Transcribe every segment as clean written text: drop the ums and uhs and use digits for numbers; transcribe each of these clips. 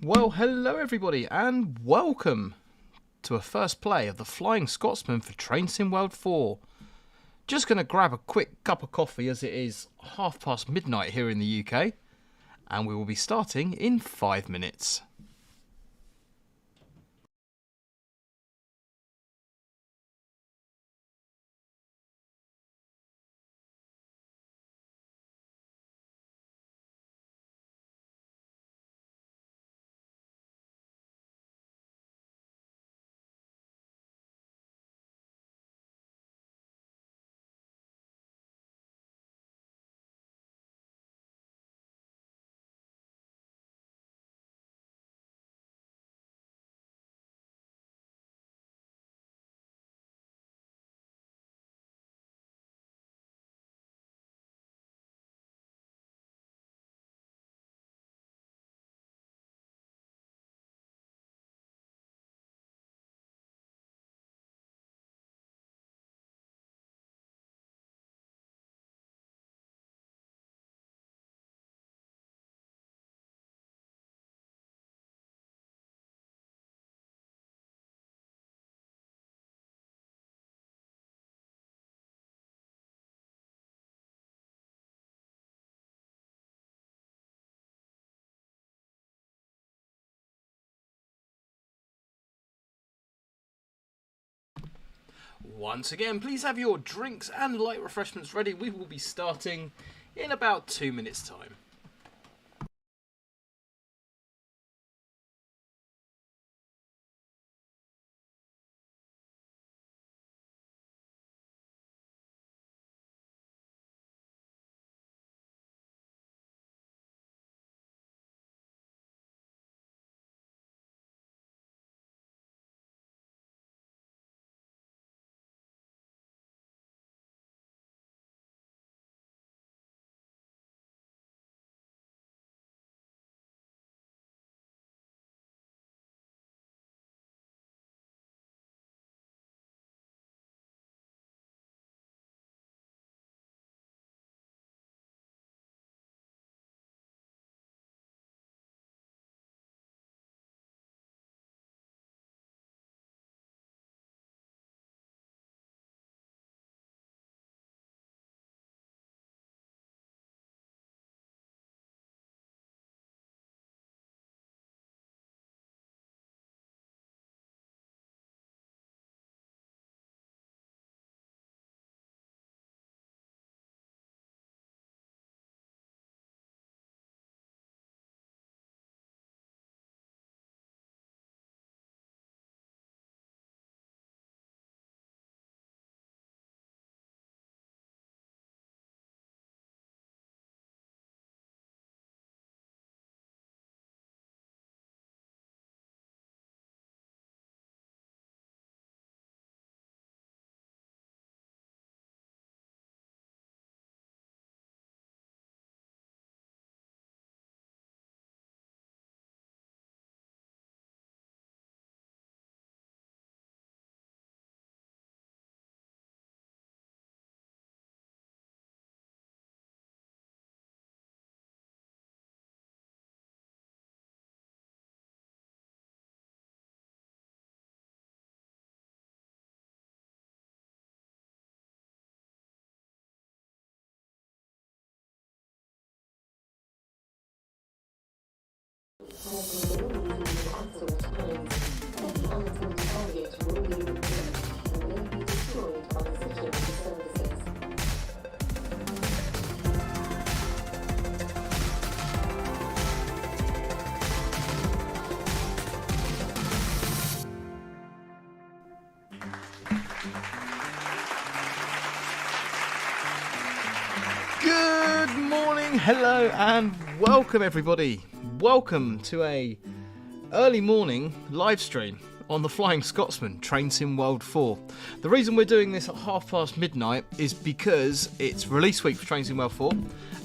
Well, hello everybody, and welcome to a first play of the Flying Scotsman for Train Sim World 4. Just going to grab a quick cup of coffee as it is midnight here in the UK, and we will be starting in 5 minutes. Once again, please have your drinks and light refreshments ready. We will be starting in about 2 minutes' time. Good morning, hello, and welcome everybody. Welcome to a early morning live stream on the Flying Scotsman Train Sim World 4. The reason we're doing this at midnight is because it's release week for Train Sim World 4,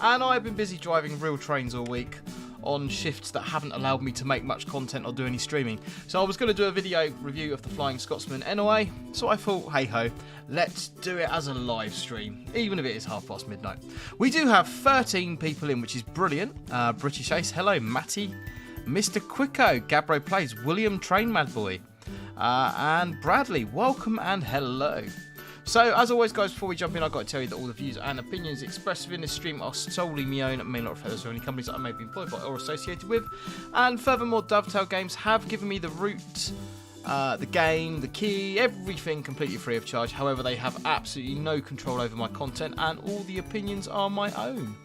and I've been busy driving real trains all week on shifts that haven't allowed me to make much content or do any streaming. So I was going to do a video review of the Flying Scotsman anyway, so I thought, hey ho, let's do it as a live stream, even if it is midnight. We do have 13 people in, which is brilliant. British Ace, hello Matty. Mr. Quicko, Gabro Plays, William Train Mad Boy, and Bradley, welcome and hello. So, as always, guys, before we jump in, I've got to tell you that all the views and opinions expressed within this stream are solely my own, may not refer to any companies that I may be employed by or associated with. And furthermore, Dovetail Games have given me the route, the game, the key, everything completely free of charge. However, they have absolutely no control over my content, and all the opinions are my own.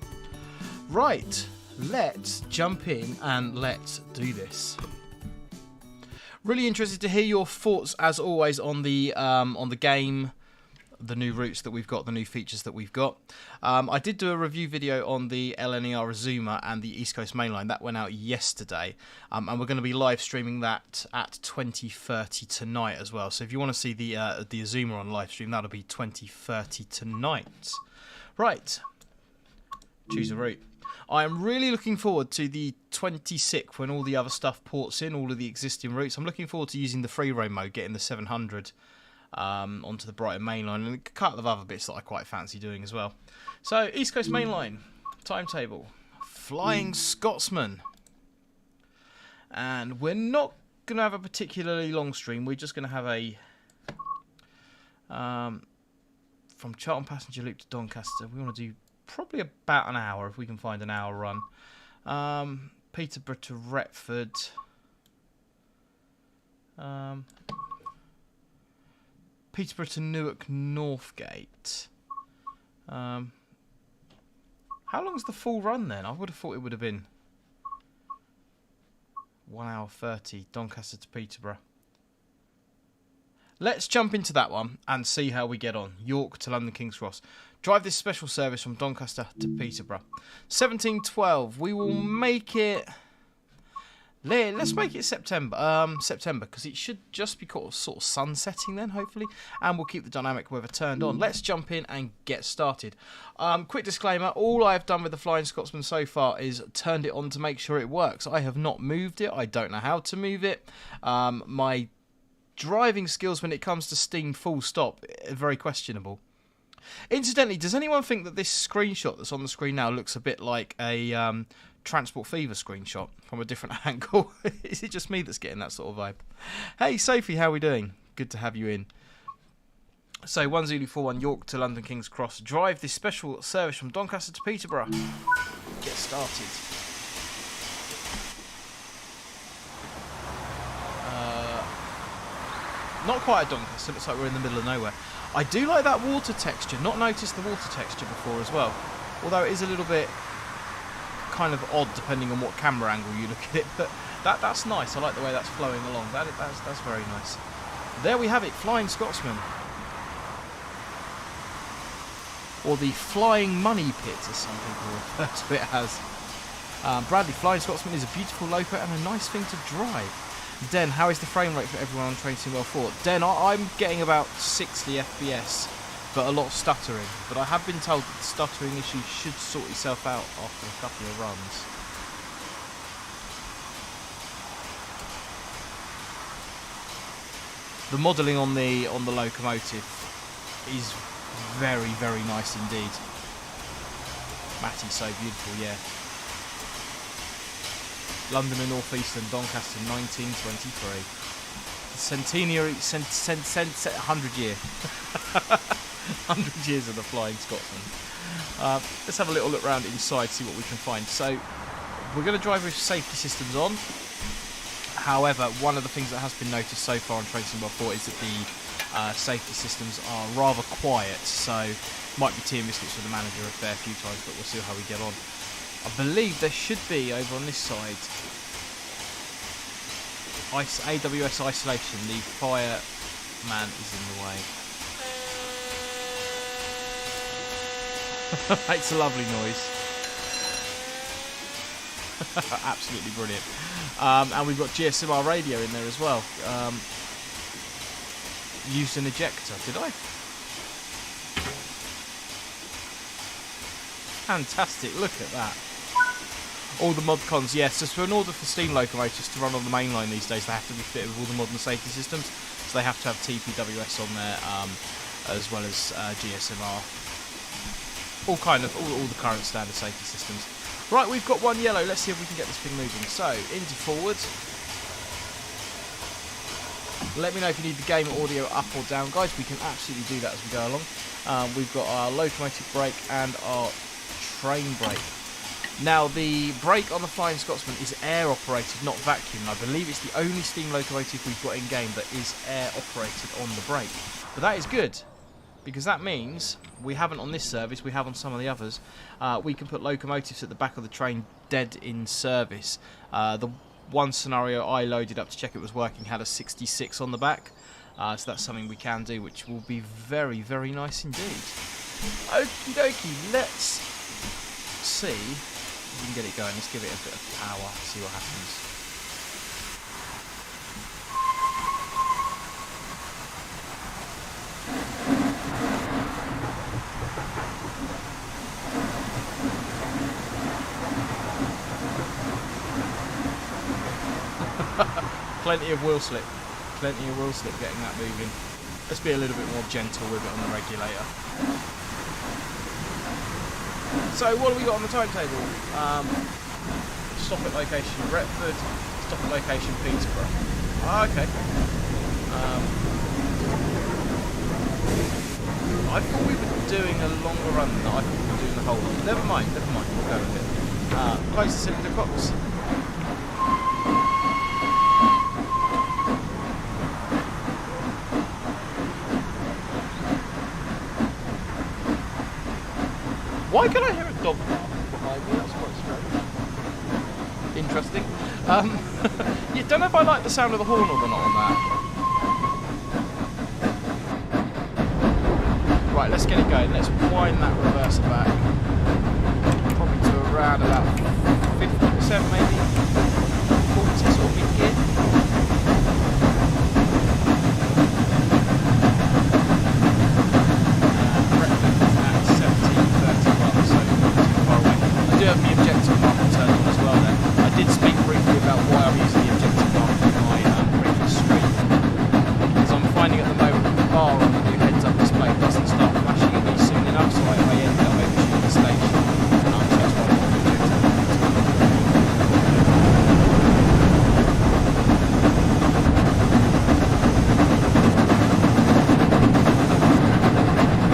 Right, let's jump in and let's do this. Really interested to hear your thoughts, as always, on the game, the new routes that we've got, the new features that we've got. I did do a review video on the LNER Azuma and the East Coast Mainline. That went out yesterday, and we're going to be live streaming that at 20:30 tonight as well. So if you want to see the Azuma on live stream, that'll be 20:30 tonight. Right, choose a route. I am really looking forward to the 26th when all the other stuff ports in, all of the existing routes. I'm looking forward to using the free roam mode, getting the 700 onto the Brighton Mainline, and a couple of other bits that I quite fancy doing as well. So, East Coast Mainline, timetable, Flying Scotsman. And we're not going to have a particularly long stream, we're just going to have a, from Charlton Passenger Loop to Doncaster, we want to do probably about an hour, if we can find an hour run. Peterborough to Retford. Peterborough to Newark Northgate. How long's the full run then? I would have thought it would have been 1 hour 30, Doncaster to Peterborough. Let's jump into that one and see how we get on. York to London King's Cross. Drive this special service from Doncaster to Peterborough. 17:12. We will make it... Let's make it September. September, because it should just be sort of sunsetting then, hopefully. And we'll keep the dynamic weather turned on. Let's jump in and get started. Quick disclaimer, all I have done with the Flying Scotsman so far is turned it on to make sure it works. I have not moved it. I don't know how to move it. My driving skills when it comes to Steam full stop are very questionable. Incidentally, does anyone think that this screenshot that's on the screen now looks a bit like a Transport Fever screenshot from a different angle? Is it just me that's getting that sort of vibe? Hey Sophie, how are we doing? Good to have you in. So 1 Zulu 41 York to London King's Cross. Drive this special service from Doncaster to Peterborough. Get started. Not quite at Doncaster, looks like we're in the middle of nowhere. I do like that water texture, not noticed the water texture before as well. Although it is a little bit kind of odd depending on what camera angle you look at it, but that's nice. I like the way that's flowing along. That's very nice. There we have it, Flying Scotsman. Or the Flying Money Pit, as some people refer to it as. Bradley, Flying Scotsman is a beautiful loco and a nice thing to drive. Den, how is the frame rate for everyone on Train Sim World 4? Den, I'm getting about 60 FPS, but a lot of stuttering. But I have been told that the stuttering issue should sort itself out after a couple of runs. The modelling on the locomotive is very, very nice indeed. Matty's so beautiful, yeah. London and North Eastern, Doncaster, 1923. Centenary, 100 year. 100 years of the Flying Scotsman. Let's have a little look around inside, see what we can find. So, we're going to drive with safety systems on. However, one of the things that has been noticed so far on Train Sim World 4 is that the safety systems are rather quiet. So, might be tea and biscuits with the manager a fair few times, but we'll see how we get on. I believe there should be, over on this side, AWS isolation. The fireman is in the way. Makes a lovely noise. Absolutely brilliant. And we've got GSMR radio in there as well. Used an ejector, did I? Fantastic, look at that. All the mod cons, yes. So in order for steam locomotives to run on the main line these days, they have to be fitted with all the modern safety systems. So they have to have TPWS on there, as well as GSMR. All the current standard safety systems. Right, we've got one yellow. Let's see if we can get this thing moving. So, into forward. Let me know if you need the game audio up or down. Guys, we can absolutely do that as we go along. We've got our locomotive brake and our train brake. Now, the brake on the Flying Scotsman is air operated, not vacuum. I believe it's the only steam locomotive we've got in game that is air operated on the brake. But that is good, because that means we haven't on this service, we have on some of the others. We can put locomotives at the back of the train dead in service. The one scenario I loaded up to check it was working had a 66 on the back. So that's something we can do, which will be very, very nice indeed. Okie dokie, let's see if we can get it going. Let's give it a bit of power, see what happens. Plenty of wheel slip. Plenty of wheel slip getting that moving. Let's be a little bit more gentle with it on the regulator. So what have we got on the timetable? Stop at location Retford, stop at location Peterborough. Okay. I thought we were doing a longer run than that. I thought we were doing the whole lot. Never mind, we'll go with it. Close the cylinder cocks. Why can I hear a dog bark behind me? That's quite strange. Interesting. You don't know if I like the sound of the horn or not on that. Right, let's get it going. Let's wind that reverser back. Probably to around about 50% maybe. 40 sort of mid gear. Have the objective marker turned on as well then. I did speak briefly about why I'm using the objective marker in my previous stream. Because I'm finding at the moment the bar on the new heads-up display doesn't start flashing at me soon enough, so I end up overshooting the station. So that's why I'm using the objective marker.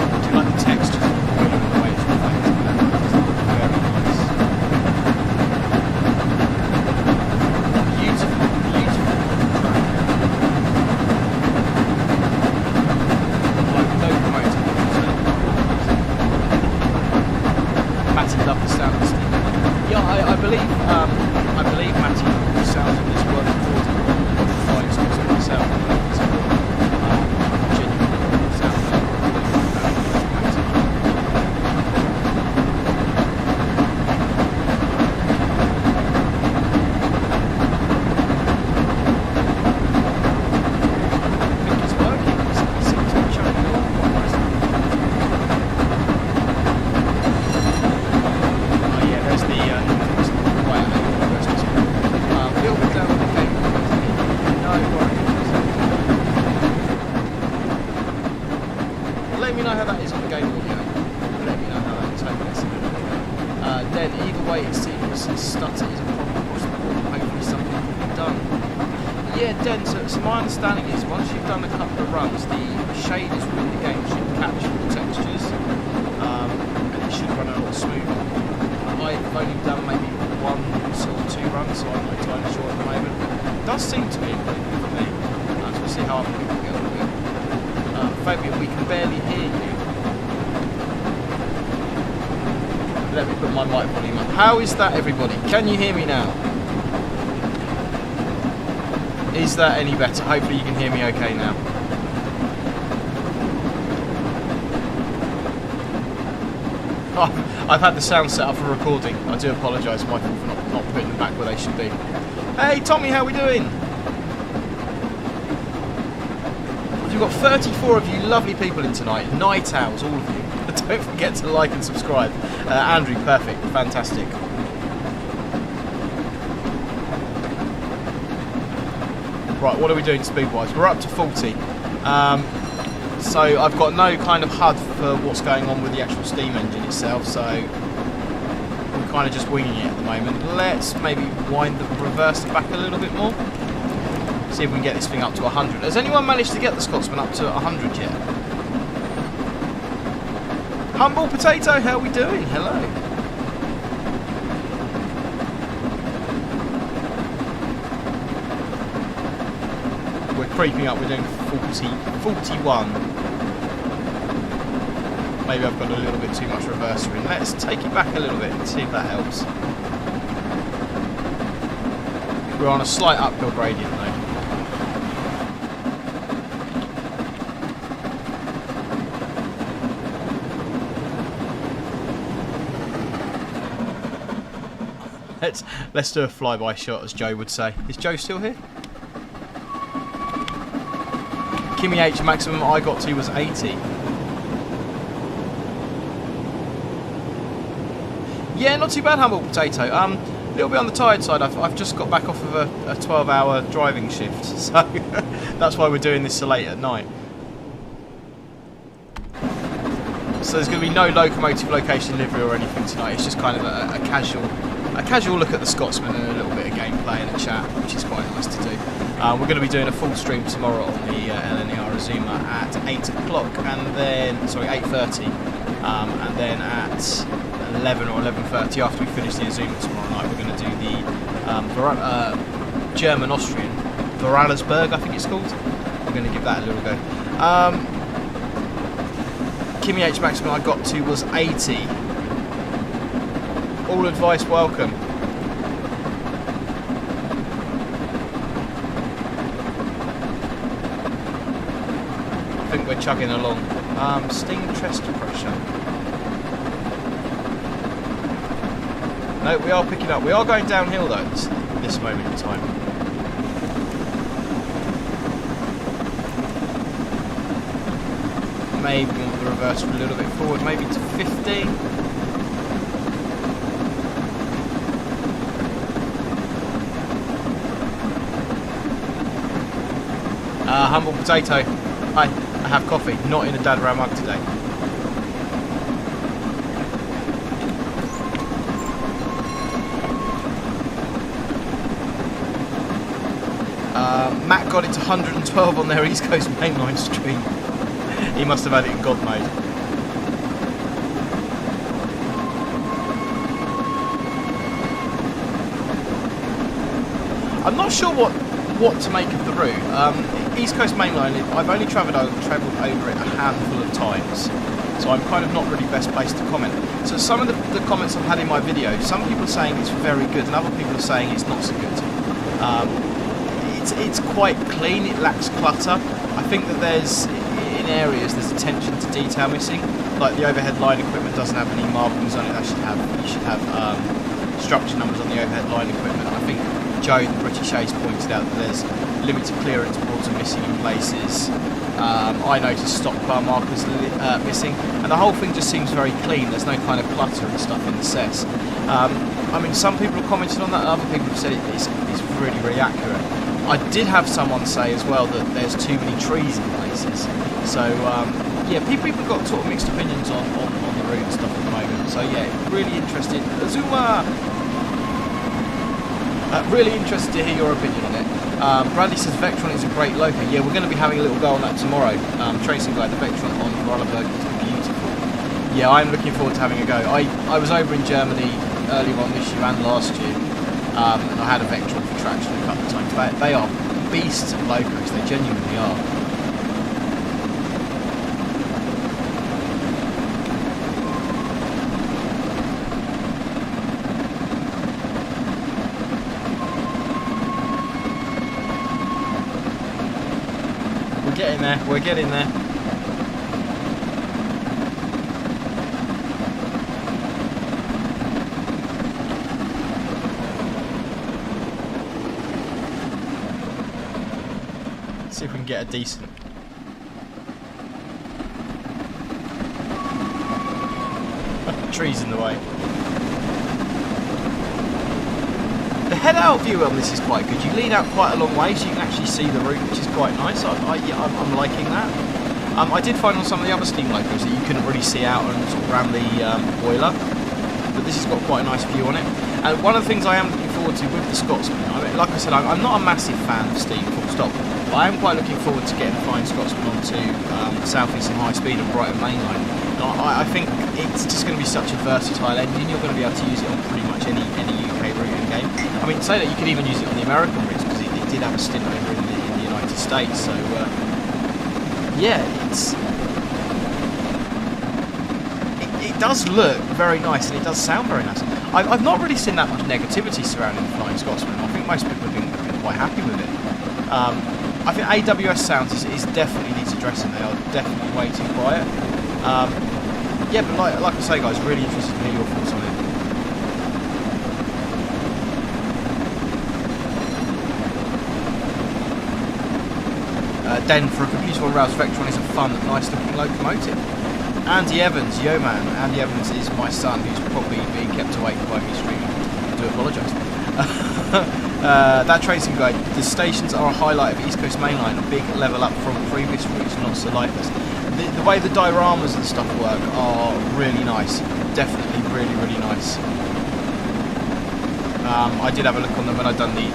Do you like the texture of the wheel and the way it's reflecting that? Very nice. Matty loved the sound of the steam. Yeah, I believe Matty loved the sound of this work recording of the Flying Scotsman myself. Genuinely sound I think it's working. It seems to be showing it all quite nicely. There's the quiet a little bit down on the cable. No worries. Let me know how that is on the game audio. Let me know how that is. Then either way it seems stutter is a problem across the board. Hopefully something will be done. Yeah, Den, so my understanding is once you've done a couple of runs, the shaders within the game should capture the textures and it should run a lot smoother. I've only done maybe one or two runs, so I'm not entirely sure at the moment. It does seem to be improving for me. So we'll see how other people get on with it. Fabian, we can barely hear you. Let me put my mic volume up. How is that, everybody? Can you hear me now? Is that any better? Hopefully you can hear me okay now. I've had the sound set up for recording. I do apologise, Michael, for not putting them back where they should be. Hey, Tommy, how we doing? We've got 34 of you lovely people in tonight. Night owls, all of you. Don't forget to like and subscribe. Andrew, perfect. Fantastic. Right, what are we doing speed-wise? We're up to 40. So I've got no kind of HUD for what's going on with the actual steam engine itself, so we kind of just winging it at the moment. Let's maybe wind the reverse back a little bit more. See if we can get this thing up to 100. Has anyone managed to get the Scotsman up to 100 yet? Humble Potato, how are we doing? Hello. We're creeping up, we're doing 41. Maybe I've got a little bit too much reverser in. Let's take it back a little bit and see if that helps. We're on a slight uphill gradient though. Let's do a flyby shot, as Joe would say. Is Joe still here? Kimmy H, maximum I got to was 80. Yeah, not too bad, Humble Potato. A little bit on the tired side. I've just got back off of a 12-hour driving shift, so that's why we're doing this so late at night. So there's going to be no Locomotive Location livery or anything tonight. It's just kind of a casual look at the Scotsman and a little bit of gameplay and a chat, which is quite nice to do. We're going to be doing a full stream tomorrow on the LNER Azuma at 8 o'clock, and then, sorry, 8:30, and then at 11 or 11:30 after we finish the Azuma tomorrow night, we're going to do the German-Austrian Vorarlberg, I think it's called. We're going to give that a little go. Kimmy H maximum I got to was 80. All advice welcome. I think we're chugging along. Sting chest pressure. No, we are picking up. We are going downhill though at this moment in time. Maybe we want the reverse a little bit forward, maybe to 50. Humble Potato. Hi, I have coffee, not in a dad round mug today. Matt got it to 112 on their East Coast Mainline stream. He must have had it in God mode. I'm not sure what to make of the route. East Coast Mainline, I've only travelled over it a handful of times, so I'm kind of not really best placed to comment. So some of the comments I've had in my video, some people are saying it's very good and other people are saying it's not so good. It's quite clean, it lacks clutter. I think that in areas there's attention to detail missing, like the overhead line equipment doesn't have any markings on it. You should have structure numbers on the overhead line equipment. I think Joe, the British Ace, pointed out that there's limited clearance boards are missing in places. I noticed stop bar markers missing, and the whole thing just seems very clean. There's no kind of clutter and stuff in the sets. I mean, some people have commented on that, other people have said it's really, really accurate. I did have someone say as well that there's too many trees in places. So, yeah, people have got sort of mixed opinions on the route and stuff at the moment. So, yeah, really interested. Azuma! Really interested to hear your opinion on it. Bradley says Vectron is a great loco. Yeah, we're going to be having a little go on that tomorrow. Tracing guide, the Vectron on Vorarlberg is beautiful. Yeah, I'm looking forward to having a go. I was over in Germany earlier on this year and last year, and I had a Vectron for traction a couple of times. They are beasts of locos, they genuinely are. We're getting there. Let's see if we can get a decent. Trees in the way. The head-out view on this is quite good. You lean out quite a long way, so you can actually see the route, which is quite nice. I'm liking that. I did find on some of the other steam locos that you couldn't really see out and sort of around the boiler. but this has got quite a nice view on it. And one of the things I am looking forward to with the Scotsman, I mean, like I said, I'm not a massive fan of steam, full stop, but I am quite looking forward to getting the Flying Scotsman onto the South Eastern High Speed and Brighton Mainline. And I think it's just going to be such a versatile engine. You're going to be able to use it on pretty much any UK route in game. I mean, say that you could even use it on the American routes, because it did have a stint over in the United States. So yeah, it does look very nice, and it does sound very nice. I've not really seen that much negativity surrounding the Flying Scotsman. I think most people have been quite happy with it. I think AWS sounds is definitely needs addressing. They are definitely way too quiet. Yeah, but like I say, guys, really interested to hear your thoughts on it. Den for a computer on rails, Vectron is a fun, nice looking locomotive. Andy Evans, yo man, Andy Evans is my son, who's probably being kept awake by me streaming. I do apologise. That tracing guide, the stations are a highlight of East Coast Mainline, a big level up from previous routes, not so lifeless. The way the dioramas and stuff work are really nice, definitely really nice. I did have a look on them when I'd done the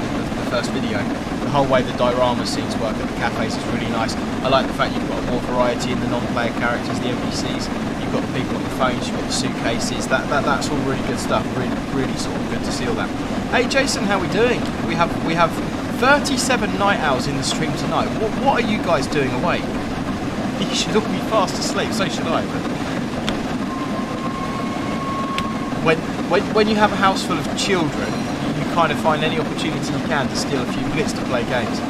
first video. The whole way the diorama scenes work at the cafes is really nice. I like the fact you've got more variety in the non-player characters, the NPCs. You've got the people on the phones, you've got the suitcases. That's all really good stuff. Really sort of good to see all that. Hey Jason, how are we doing? We have 37 night owls in the stream tonight. What are you guys doing awake? You should all be fast asleep. So should I. But when you have a house full of children, you kind of find any opportunity you can to steal a few minutes to play games.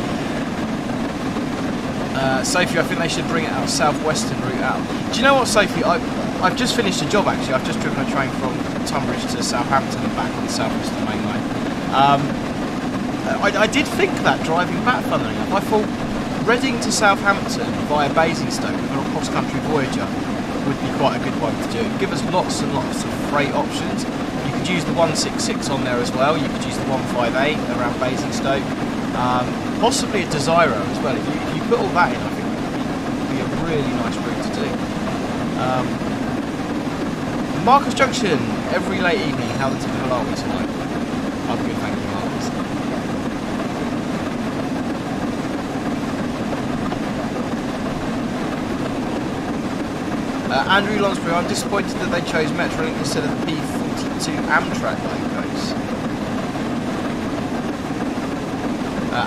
Sophie, I think they should bring it out southwestern route out. Do you know what, Sophie? I've just finished a job actually. I've just driven a train from Tunbridge to Southampton and back on the southwestern main line. I did think that driving back, funnily enough. I thought Reading to Southampton via Basingstoke with a cross-country Voyager would be quite a good one to do. Give us lots and lots of freight options. You could use the 166 on there as well. You could use the 158 around Basingstoke. Possibly a Desiro as well. If you put all that in, I think it would be a really nice route to do. Marcus Junction, every late evening. How the typical are we tonight? I'm good, thank you, Marcus. Andrew Lonsbury, I'm disappointed that they chose Metrolink instead of the P42 Amtrak logos.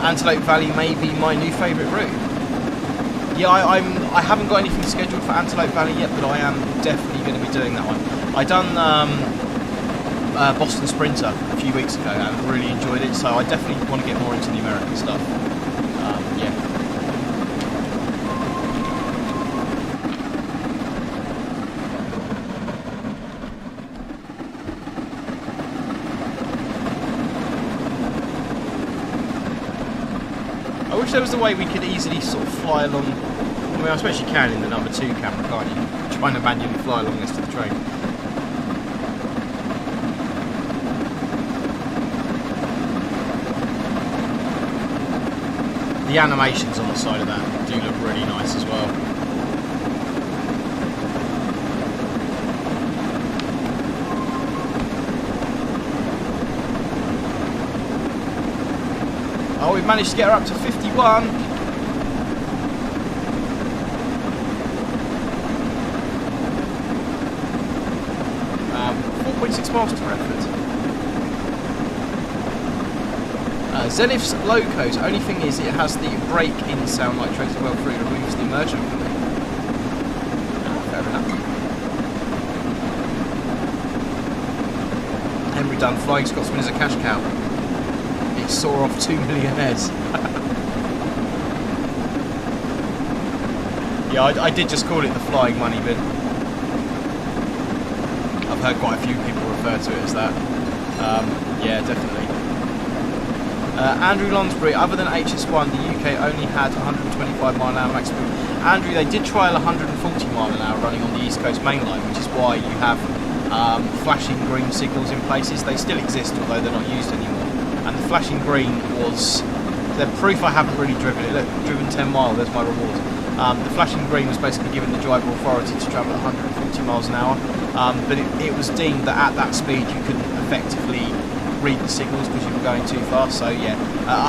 Antelope Valley may be my new favourite route. Yeah, I haven't got anything scheduled for Antelope Valley yet, but I am definitely going to be doing that one. I done Boston Sprinter a few weeks ago and really enjoyed it, so I definitely want to get more into the American stuff. Yeah. I wish there was a way we could easily sort of fly along. I mean, I suppose you can in the number 2 camera, can't you? Trying to manually fly along next to the train. The animations on the side of that do look really nice as well. Oh, we've managed to get her up to 51. 4.6 miles per effort. Zenith's locos, only thing is it has the break-in sound like Tracy well through, removes the emergent from it. Fair enough. Henry Dunn, Flying Scotsman is a cash cow. It saw off 2 million heads. Yeah, I did just call it the flying money bin. I've heard quite a few people refer to it as that. Yeah, definitely. Andrew Lonsbury, other than HS1, the UK only had 125 mile an hour maximum. Andrew, they did trial 140 mile an hour running on the East Coast Mainline, which is why you have flashing green signals in places. They still exist, although they're not used anymore. And the flashing green was the proof I haven't really driven it. Look, driven 10 miles, there's my reward. The flashing green was basically giving the driver authority to travel at 140 miles an hour, but it was deemed that at that speed you couldn't effectively read the signals because you were going too fast. So yeah,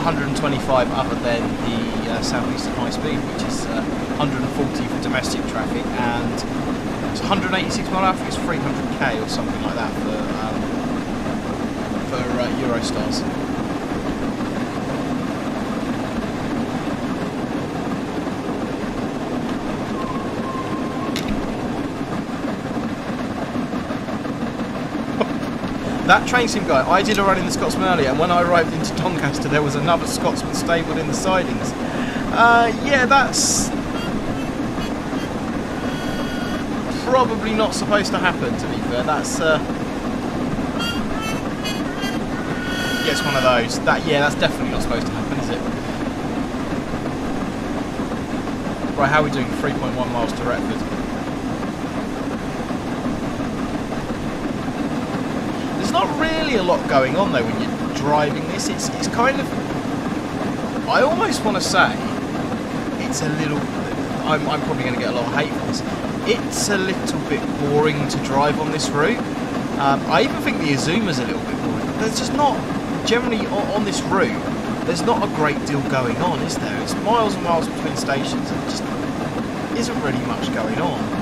125 other than the southeastern high speed, which is 140 for domestic traffic, and it's 186 mile an hour. I think it's 300k or something like that for Eurostars. That train sim guy, I did a run in the Scotsman earlier, and when I arrived into Doncaster there was another Scotsman stabled in the sidings. Yeah, that's probably not supposed to happen, to be fair. That's yeah, it's one of those. Yeah, that's definitely not supposed to happen, is it? Right, how are we doing? 3.1 miles to Retford. There's not really a lot going on though when you're driving this. It's kind of, I almost want to say it's a little, I'm probably going to get a lot of hate for this, it's a little bit boring to drive on this route. I even think the Azuma's a little bit boring. There's just not, generally on this route, there's not a great deal going on, is there? It's miles and miles between stations and there just isn't really much going on.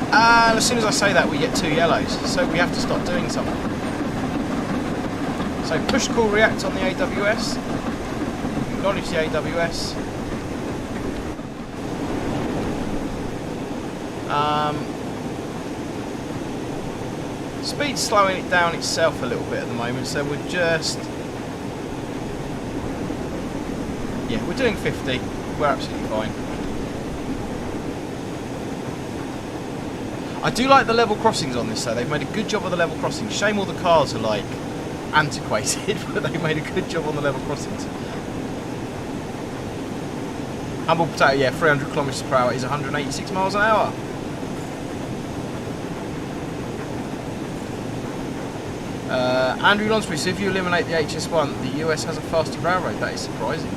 And as soon as I say that, we get 2 yellows, so we have to stop doing something. So push, call, react on the AWS. Acknowledge the AWS. Speed's slowing it down itself a little bit at the moment, so we're just... yeah, we're doing 50. We're absolutely fine. I do like the level crossings on this though. They've made a good job of the level crossings. Shame all the cars are like antiquated, but they've made a good job on the level crossings. Humble potato, yeah, 300 kilometers per hour is 186 miles an hour. Andrew Lonsbury, so if you eliminate the HS1, the US has a faster railroad. That is surprising.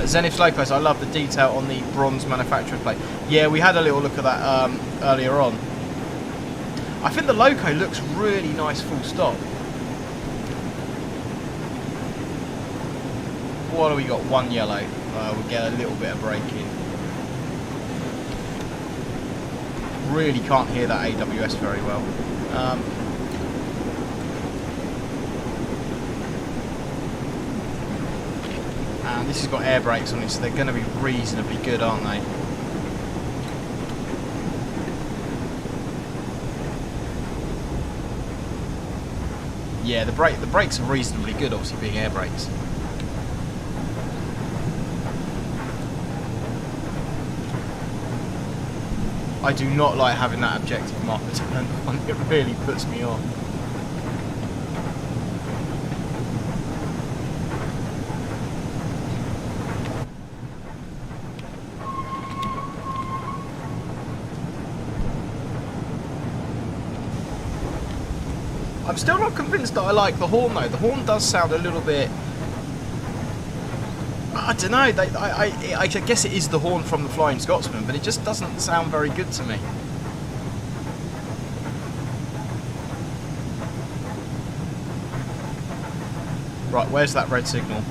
Zenith's Lopez, I love the detail on the bronze manufacturer plate. Yeah, we had a little look at that earlier on. I think the loco looks really nice full stop. What have we got? 1 yellow. We'll get a little bit of braking. Really can't hear that AWS very well. And this has got air brakes on it, so they're going to be reasonably good, aren't they? Yeah, the brakes are reasonably good, obviously being air brakes. I do not like having that objective marker turned on, it really puts me off. I'm still not convinced that I like the horn though. The horn does sound a little bit... I don't know, I guess it is the horn from the Flying Scotsman, but it just doesn't sound very good to me. Right, where's that red signal?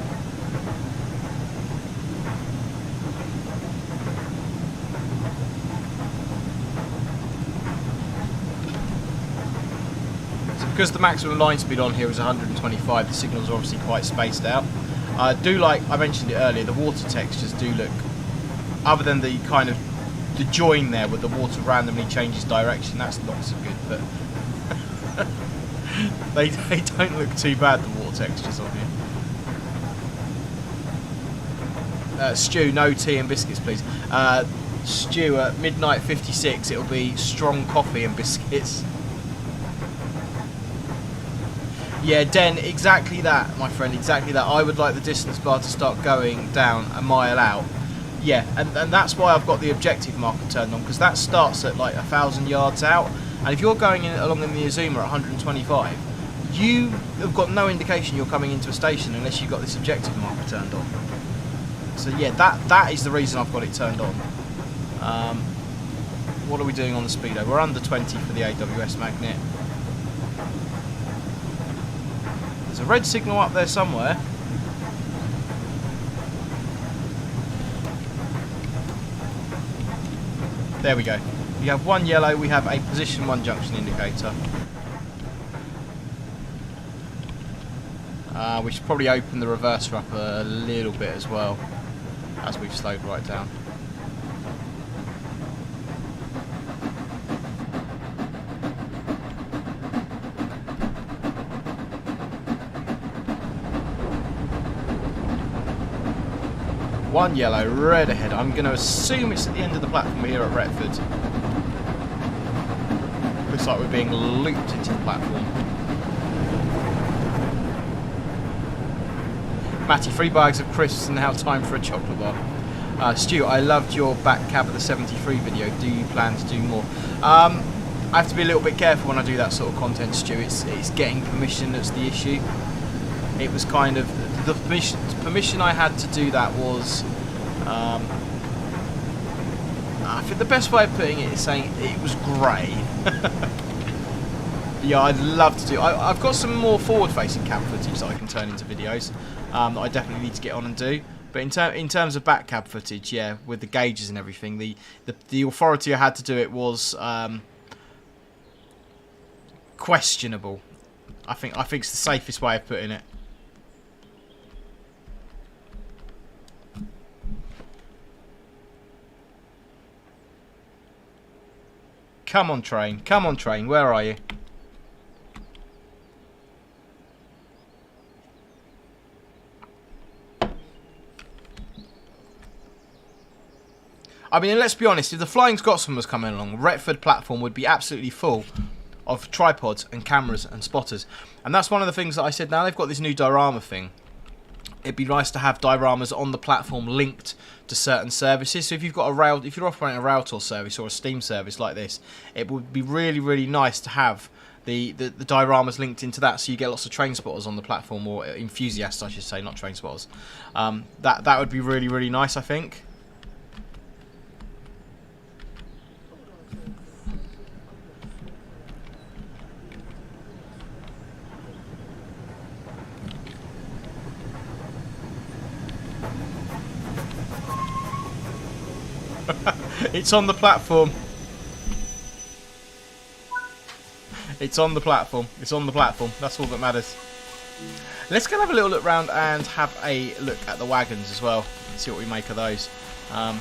So because the maximum line speed on here is 125, the signals are obviously quite spaced out. I do like, I mentioned it earlier, the water textures do look, other than the kind of, the join there where the water randomly changes direction, that's not so good, but they don't look too bad, the water textures on here. Stu, no tea and biscuits please. Stu, at midnight 56 it'll be strong coffee and biscuits. Yeah, Den, exactly that, my friend, exactly that. I would like the distance bar to start going down a mile out. Yeah, and that's why I've got the objective marker turned on, because that starts at like 1,000 yards out, and if you're going along in the Azuma at 125, you have got no indication you're coming into a station unless you've got this objective marker turned on. So yeah, that is the reason I've got it turned on. What are we doing on the speedo? We're under 20 for the AWS magnet. There's a red signal up there somewhere. There we go. We have one yellow, we have a position 1 junction indicator. We should probably open the reverser up a little bit as well, as we've slowed right down. One yellow, red ahead. I'm going to assume it's at the end of the platform here at Retford. Looks like we're being looped into the platform. Matty, 3 bags of crisps and now time for a chocolate bar. Stu, I loved your back cab at the 73 video. Do you plan to do more? I have to be a little bit careful when I do that sort of content, Stu. It's getting permission that's the issue. It was kind of the permission I had to do that was. I think the best way of putting it is saying it was grey. Yeah, I'd love to do. I've got some more forward-facing cab footage that I can turn into videos that I definitely need to get on and do. But in terms of back cab footage, yeah, with the gauges and everything, the authority I had to do it was questionable. I think it's the safest way of putting it. Come on, train, where are you? I mean, let's be honest, if the Flying Scotsman was coming along, Retford platform would be absolutely full of tripods and cameras and spotters. And that's one of the things that I said, now they've got this new diorama thing. It'd be nice to have dioramas on the platform linked to certain services. So if you've got a rail, if you're operating a rail tour service or a steam service like this, it would be really, really nice to have the dioramas linked into that, so you get lots of train spotters on the platform, or enthusiasts, I should say, not train spotters. That would be really, really nice, I think. It's on the platform. It's on the platform. It's on the platform. That's all that matters. Let's go and have a little look round and have a look at the wagons as well. See what we make of those. Lovely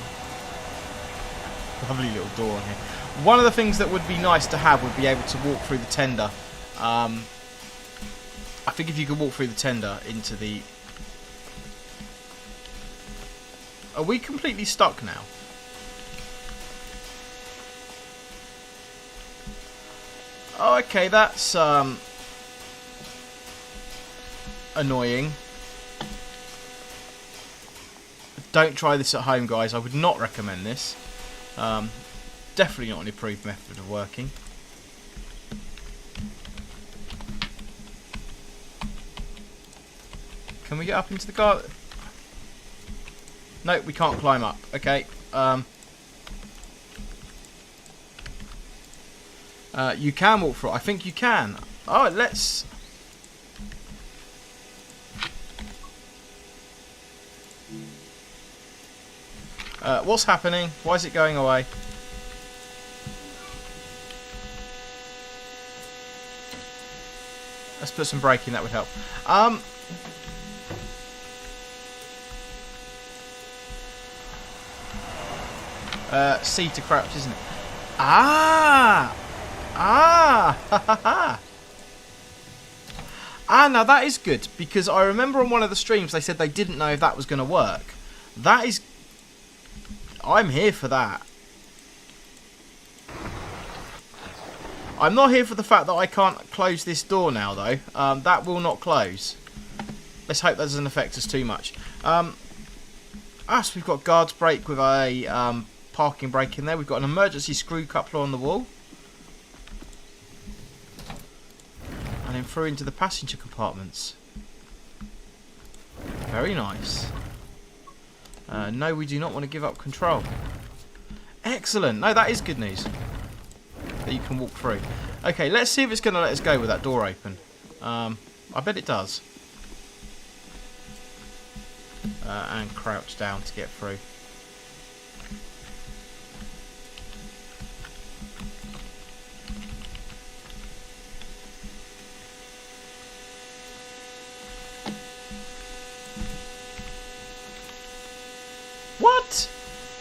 little door on here. One of the things that would be nice to have would be able to walk through the tender. I think if you could walk through the tender into the... Are we completely stuck now? Oh, okay, that's annoying. Don't try this at home, guys. I would not recommend this. Definitely not an approved method of working. Can we get up into the car? No, we can't climb up. Okay. You can walk through it. I think you can. Oh, let's... what's happening? Why is it going away? Let's put some braking, that would help. C to crouch, isn't it? Ah! Ah! Ha ha ha! Ah, now that is good, because I remember on one of the streams they said they didn't know if that was going to work. That is... I'm here for that. I'm not here for the fact that I can't close this door now, though. That will not close. Let's hope that doesn't affect us too much. So we've got guards brake with a parking brake in there. We've got an emergency screw coupler on the wall. An going through into the passenger compartments. Very nice. No, we do not want to give up control. Excellent. No, that is good news. That you can walk through. Okay, let's see if it's going to let us go with that door open. I bet it does. And crouch down to get through. What?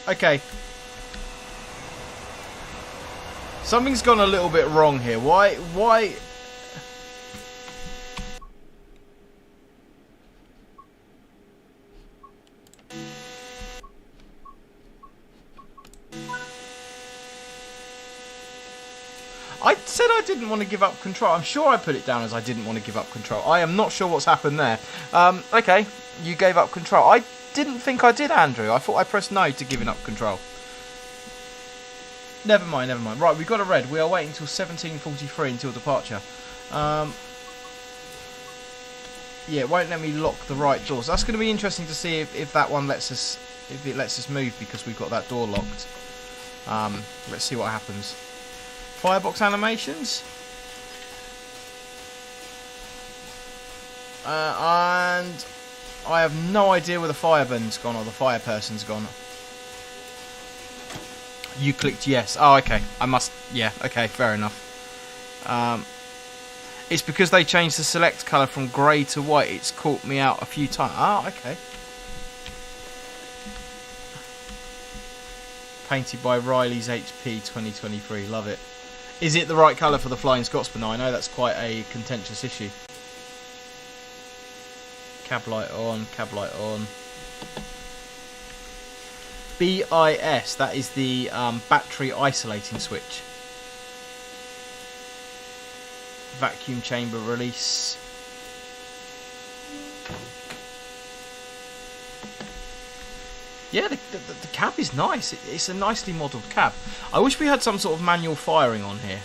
Okay. Something's gone a little bit wrong here. Why? I said I didn't want to give up control. I'm sure I put it down as I didn't want to give up control. I am not sure what's happened there. Okay, you gave up control. I didn't think I did, Andrew. I thought I pressed no to giving up control. Never mind, never mind. Right, we've got a red. We are waiting until 17:43 until departure. Yeah, it won't let me lock the right doors. That's going to be interesting to see if that one lets us, if it lets us move because we've got that door locked. Let's see what happens. Firebox animations. And I have no idea where the fireman's gone or the fire person's gone. You clicked yes. Oh, okay. I must... Yeah, okay, fair enough. It's because they changed the select colour from grey to white. It's caught me out a few times. Ah, okay. Painted by Riley's HP 2023. Love it. Is it the right colour for the Flying Scotsman? I know that's quite a contentious issue. Cab light on, cab light on. BIS, that is the battery isolating switch. Vacuum chamber release. Yeah, the cab is nice. It's a nicely modelled cab. I wish we had some sort of manual firing on here.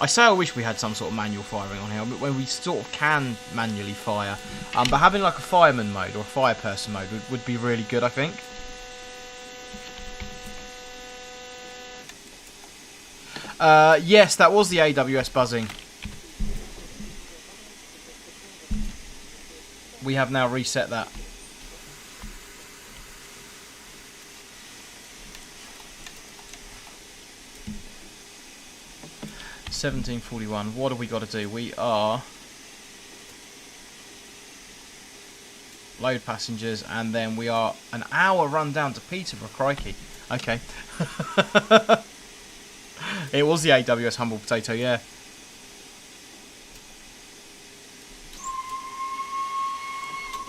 I say I wish we had some sort of manual firing on here, when we sort of can manually fire. But having like a fireman mode or a fire person mode would be really good, I think. Yes, that was the AWS buzzing. We have now reset that. $17.41. What have we got to do? We are load passengers, and then we are an hour run down to Peterborough. Crikey. Okay. It was the AWS Humble Potato, yeah.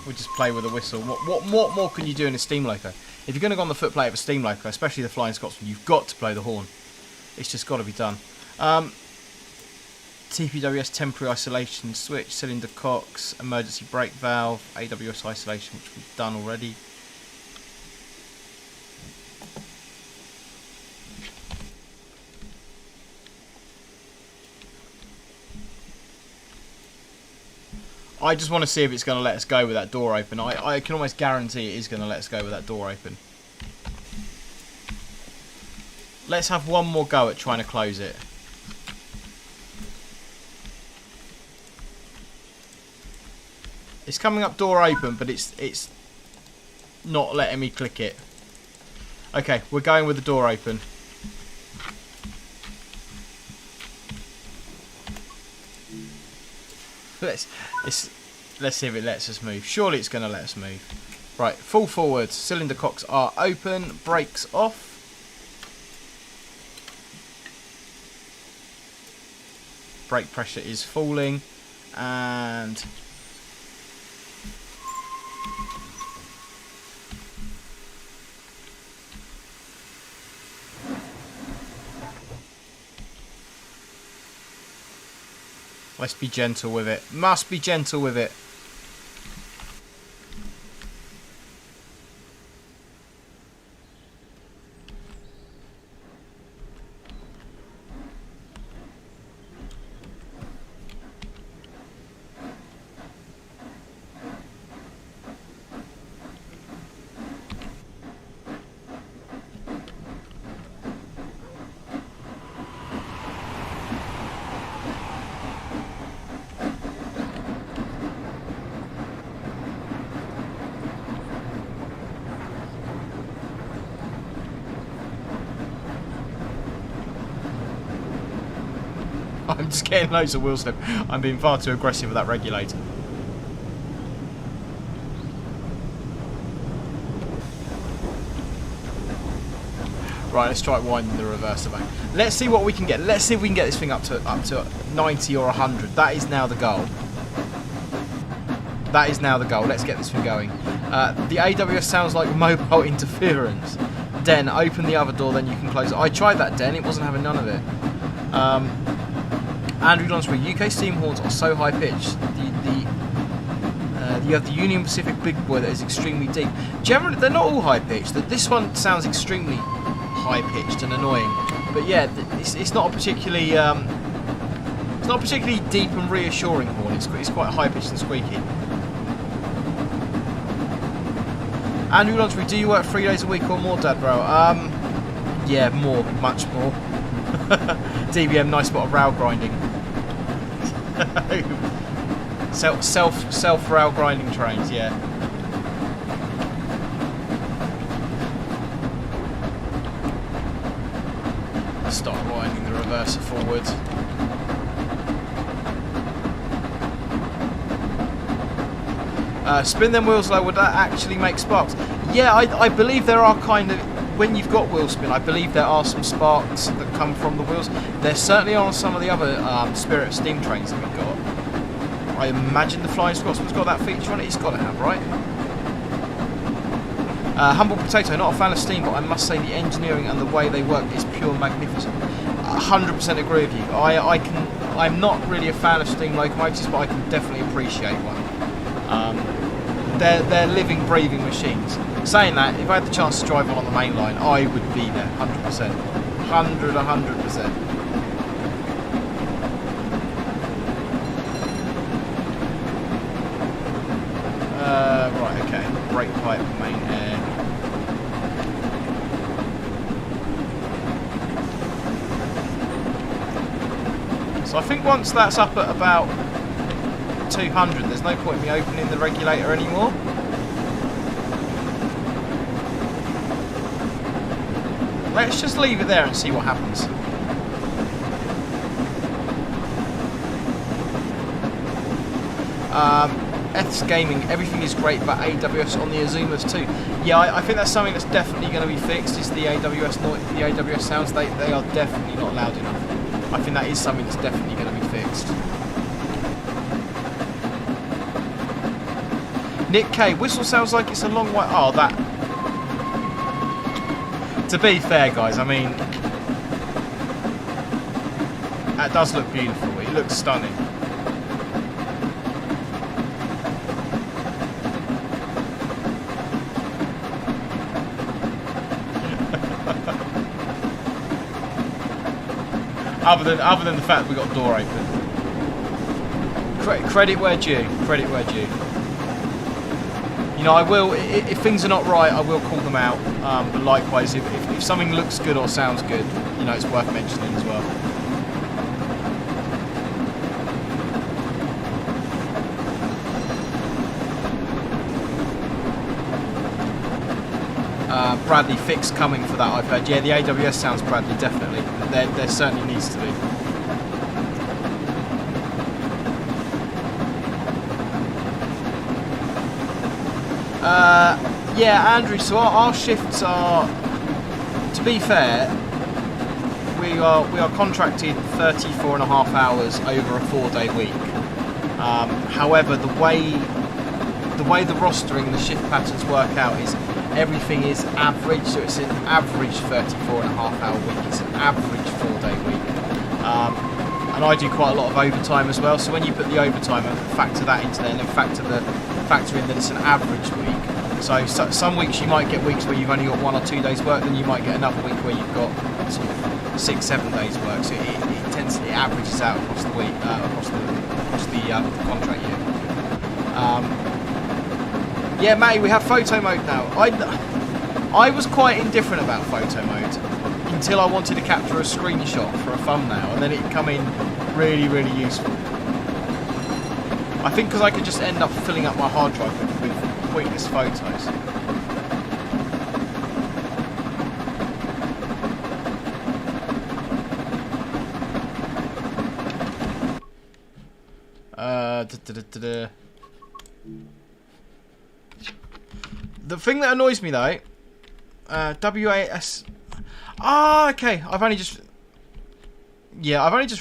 We'll just play with a whistle. What more can you do in a steam loco? If you're going to go on the footplate of a steam loco, especially the Flying Scotsman, you've got to play the horn. It's just got to be done. TPWS temporary isolation switch, cylinder cocks, emergency brake valve, AWS isolation, which we've done already. I just want to see if it's going to let us go with that door open. I can almost guarantee it is going to let us go with that door open. Let's have one more go at trying to close it. It's coming up door open, but it's not letting me click it. Okay, we're going with the door open. Let's see if it lets us move. Surely it's going to let us move. Right, full forward. Cylinder cocks are open. Brakes off. Brake pressure is falling. And let's be gentle with it. Must be gentle with it. I'm just getting loads of wheel slip. I'm being far too aggressive with that regulator. Right, let's try winding the reverser back. Let's see what we can get. Let's see if we can get this thing up to 90 or 100. That is now the goal. That is now the goal. Let's get this thing going. The AWS sounds like mobile interference. Den, open the other door, then you can close it. I tried that, Den. It wasn't having none of it. Andrew Lonsbury, UK steam horns are so high pitched. You have the Union Pacific big boy that is extremely deep. Generally, they're not all high pitched. This one sounds extremely high pitched and annoying. But yeah, it's not a particularly deep and reassuring horn. It's quite high pitched and squeaky. Andrew Lonsbury, do you work 3 days a week or more, Dad, bro? Yeah, more, much more. DBM, nice spot of rail grinding. self rail grinding trains, yeah. Start winding the reverser forward. Spin them wheels low, would that actually make sparks? Yeah, I believe there are kind of, when you've got wheel spin, I believe there are some sparks that come from the wheels. There certainly are on some of the other Spirit of Steam trains that we've got. I imagine the Flying Scotsman's got that feature on it. It's got to have, right? Humble Potato, not a fan of Steam, but I must say the engineering and the way they work is pure magnificent. 100% agree with you. I'm not really a fan of steam locomotives, but I can definitely appreciate one. They're living, breathing machines. Saying that, if I had the chance to drive one on the main line, I would be there, 100%. 100%. Right, okay. Brake pipe, main air. So I think once that's up at about 200, there's no point in me opening the regulator anymore. Let's just leave it there and see what happens. Eths Gaming, everything is great, but AWS on the Azumas too. Yeah, I think that's something that's definitely going to be fixed. Is the AWS sounds? They are definitely not loud enough. I think that is something that's definitely going to be fixed. Nick K, whistle sounds like it's a long way. Oh, that. To be fair, guys, I mean, that does look beautiful. It looks stunning. Other than the fact we got the door open. Credit where due. Credit where due. You know, I will, if things are not right, I will call them out. But likewise, if something looks good or sounds good, you know, it's worth mentioning as well. Bradley, fix coming for that, I've heard. Yeah, the AWS sounds, Bradley, definitely. There certainly needs to be. Yeah, Andrew, so our shifts are, to be fair, we are contracted 34.5 hours over a 4-day week. However, the way the rostering and the shift patterns work out is everything is average, so it's an average 34.5 hour week, it's an average 4-day week. And I do quite a lot of overtime as well, so when you put the overtime and factor that into there and then factor in that it's an average week. So some weeks you might get weeks where you've only got 1 or 2 days work, then you might get another week where you've got sort of 6-7 days work, so it averages out across the week, across the contract year. Yeah, Matty, we have photo mode now. I was quite indifferent about photo mode until I wanted to capture a screenshot for a thumbnail, and then it come in really, really useful. I think because I could just end up filling up my hard drive with pointless photos. The thing that annoys me though, WAS. Ah, okay. I've only just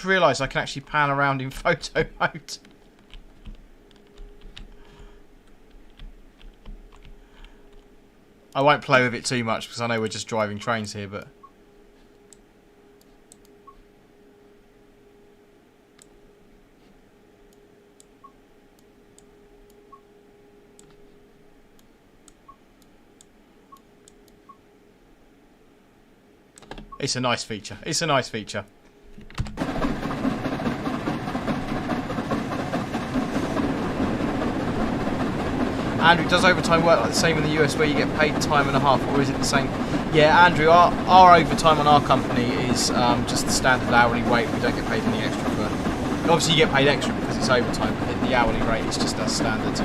realised I can actually pan around in photo mode. I won't play with it too much because I know we're just driving trains here, but. It's a nice feature. It's a nice feature. Andrew, does overtime work like the same in the US where you get paid time and a half, or is it the same? Yeah, Andrew, our overtime on our company is just the standard hourly rate. We don't get paid any extra for. Obviously, you get paid extra because it's overtime, but the hourly rate is just as standard.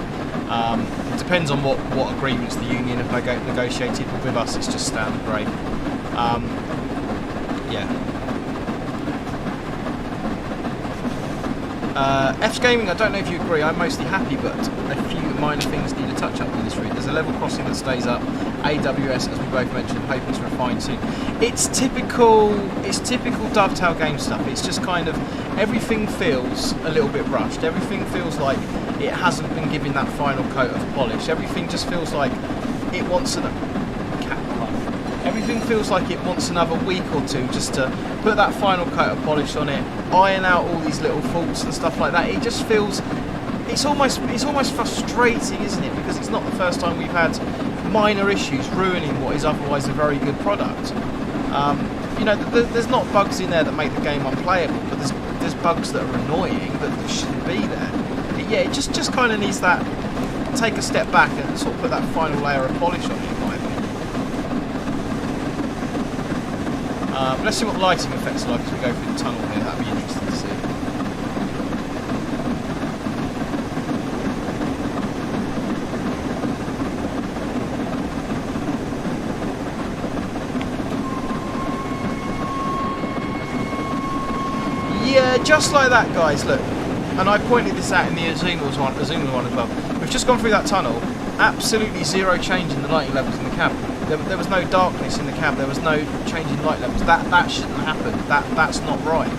It depends on what agreements the union have negotiated, but with us, it's just standard rate. Yeah. F's Gaming, I don't know if you agree, I'm mostly happy, but a few minor things need a touch up on this route. There's a level crossing that stays up. AWS, as we both mentioned, hoping to refine soon. It's typical Dovetail game stuff. It's just kind of, everything feels a little bit rushed. Everything feels like it hasn't been given that final coat of polish. Everything just feels like it wants Everything feels like it wants another week or two just to put that final coat of polish on it, iron out all these little faults and stuff like that. It just feels, it's almost frustrating, isn't it? Because it's not the first time we've had minor issues ruining what is otherwise a very good product. You know, there's not bugs in there that make the game unplayable, but there's bugs that are annoying that shouldn't be there. But yeah, it just kind of needs that, take a step back and sort of put that final layer of polish on it, in my opinion. Let's see what the lighting effects are like as we go through the tunnel here. That'd be interesting to see. Yeah, just like that, guys. Look, and I pointed this out in the Azuma one as well. We've just gone through that tunnel. Absolutely zero change in the lighting levels in the cab. There was no darkness in the cab. There was no change in light levels. That shouldn't happen. That's not right.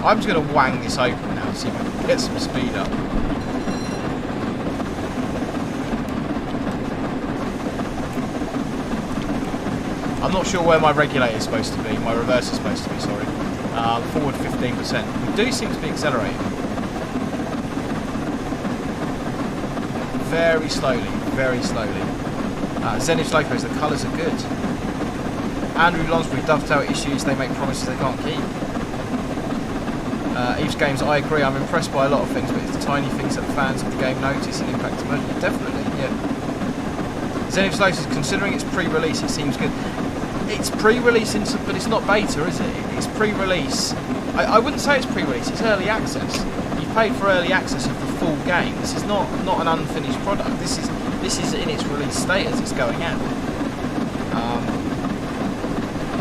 I'm just going to wang this open now to see if I can get some speed up. I'm not sure where my regulator is supposed to be. My reverse is supposed to be, sorry. Forward 15%. We do seem to be accelerating. Very slowly, very slowly. Zenith Locos, the colours are good. Andrew Lonsbury, Dovetail issues, they make promises they can't keep. Eve's Games, I agree, I'm impressed by a lot of things, but it's the tiny things that fans of the game notice and impact emotionally. Definitely, yeah. Zenith Locos, considering it's pre-release, it seems good. It's pre-release, but it's not beta, is it? It's pre-release. I wouldn't say it's pre-release, it's early access. You've paid for early access of the full game. This is not an unfinished product. This is in its release status. It's going out.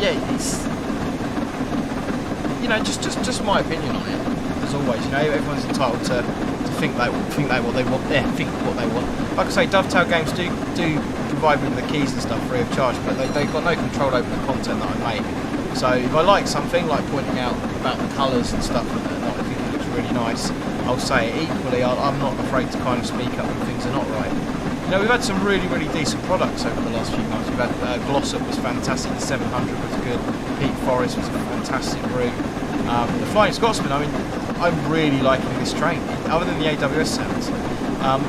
Yeah, it's, you know, just my opinion on it. As always, you know, everyone's entitled to think what they want. Yeah, think what they want. Like I say, Dovetail Games do provide me with the keys and stuff free of charge, but they've got no control over the content that I make. So if I like something, like pointing out about the colours and stuff, and I think it looks really nice, I'll say it. Equally, I'm not afraid to kind of speak up when things are not right. You know, we've had some really, really decent products over the last few months. We've had Glossop was fantastic, the 700 was good, Peak Forest was a fantastic route. The Flying Scotsman, I mean, I'm really liking this train, other than the AWS sounds.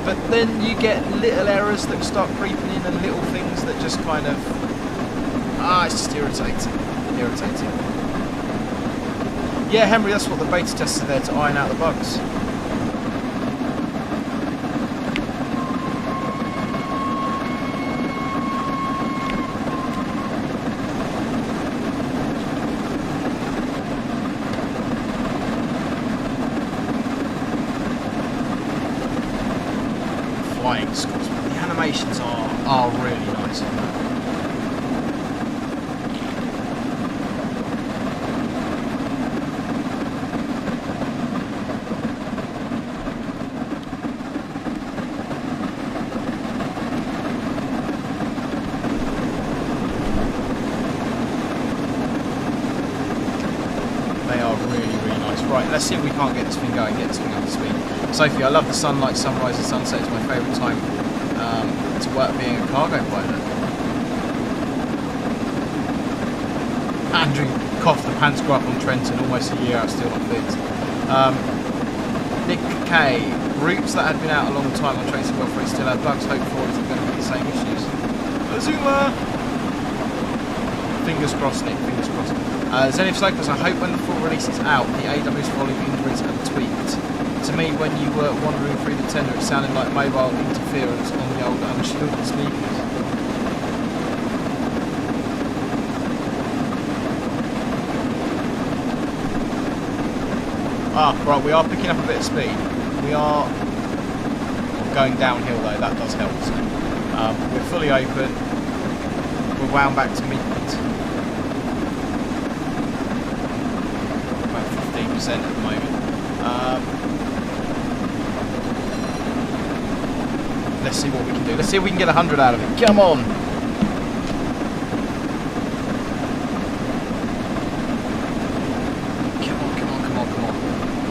But then you get little errors that start creeping in and little things that just kind of, it's just irritating. Yeah, Henry, that's what the beta testers are there to iron out the bugs. Flying Scotsman. The animations are really nice on that. Right, let's see if we can't get this thing going, get this thing up to speed. Sophie, I love the sunlight, sunrise and sunset. It's my favourite time to work being a cargo pilot. Andrew coughed, the pants grew up on Trenton, almost a year out, still not fit. Nick K, routes that had been out a long time on Tracy Welfare still have bugs. Hope for is going to be the same issues. Azuma! Fingers crossed, Nick, fingers crossed. Zenith Slopers, I hope when the full release is out, the AW's volume increase and tweaked. To me, when you were wandering through the tender, it sounded like mobile interference on the old unshielded speakers. Right, we are picking up a bit of speed. We are going downhill though, that does help. So, we're fully open. We're wound back to mid. About 15% at the moment. Let's see what we can do. Let's see if we can get 100 out of it. Come on!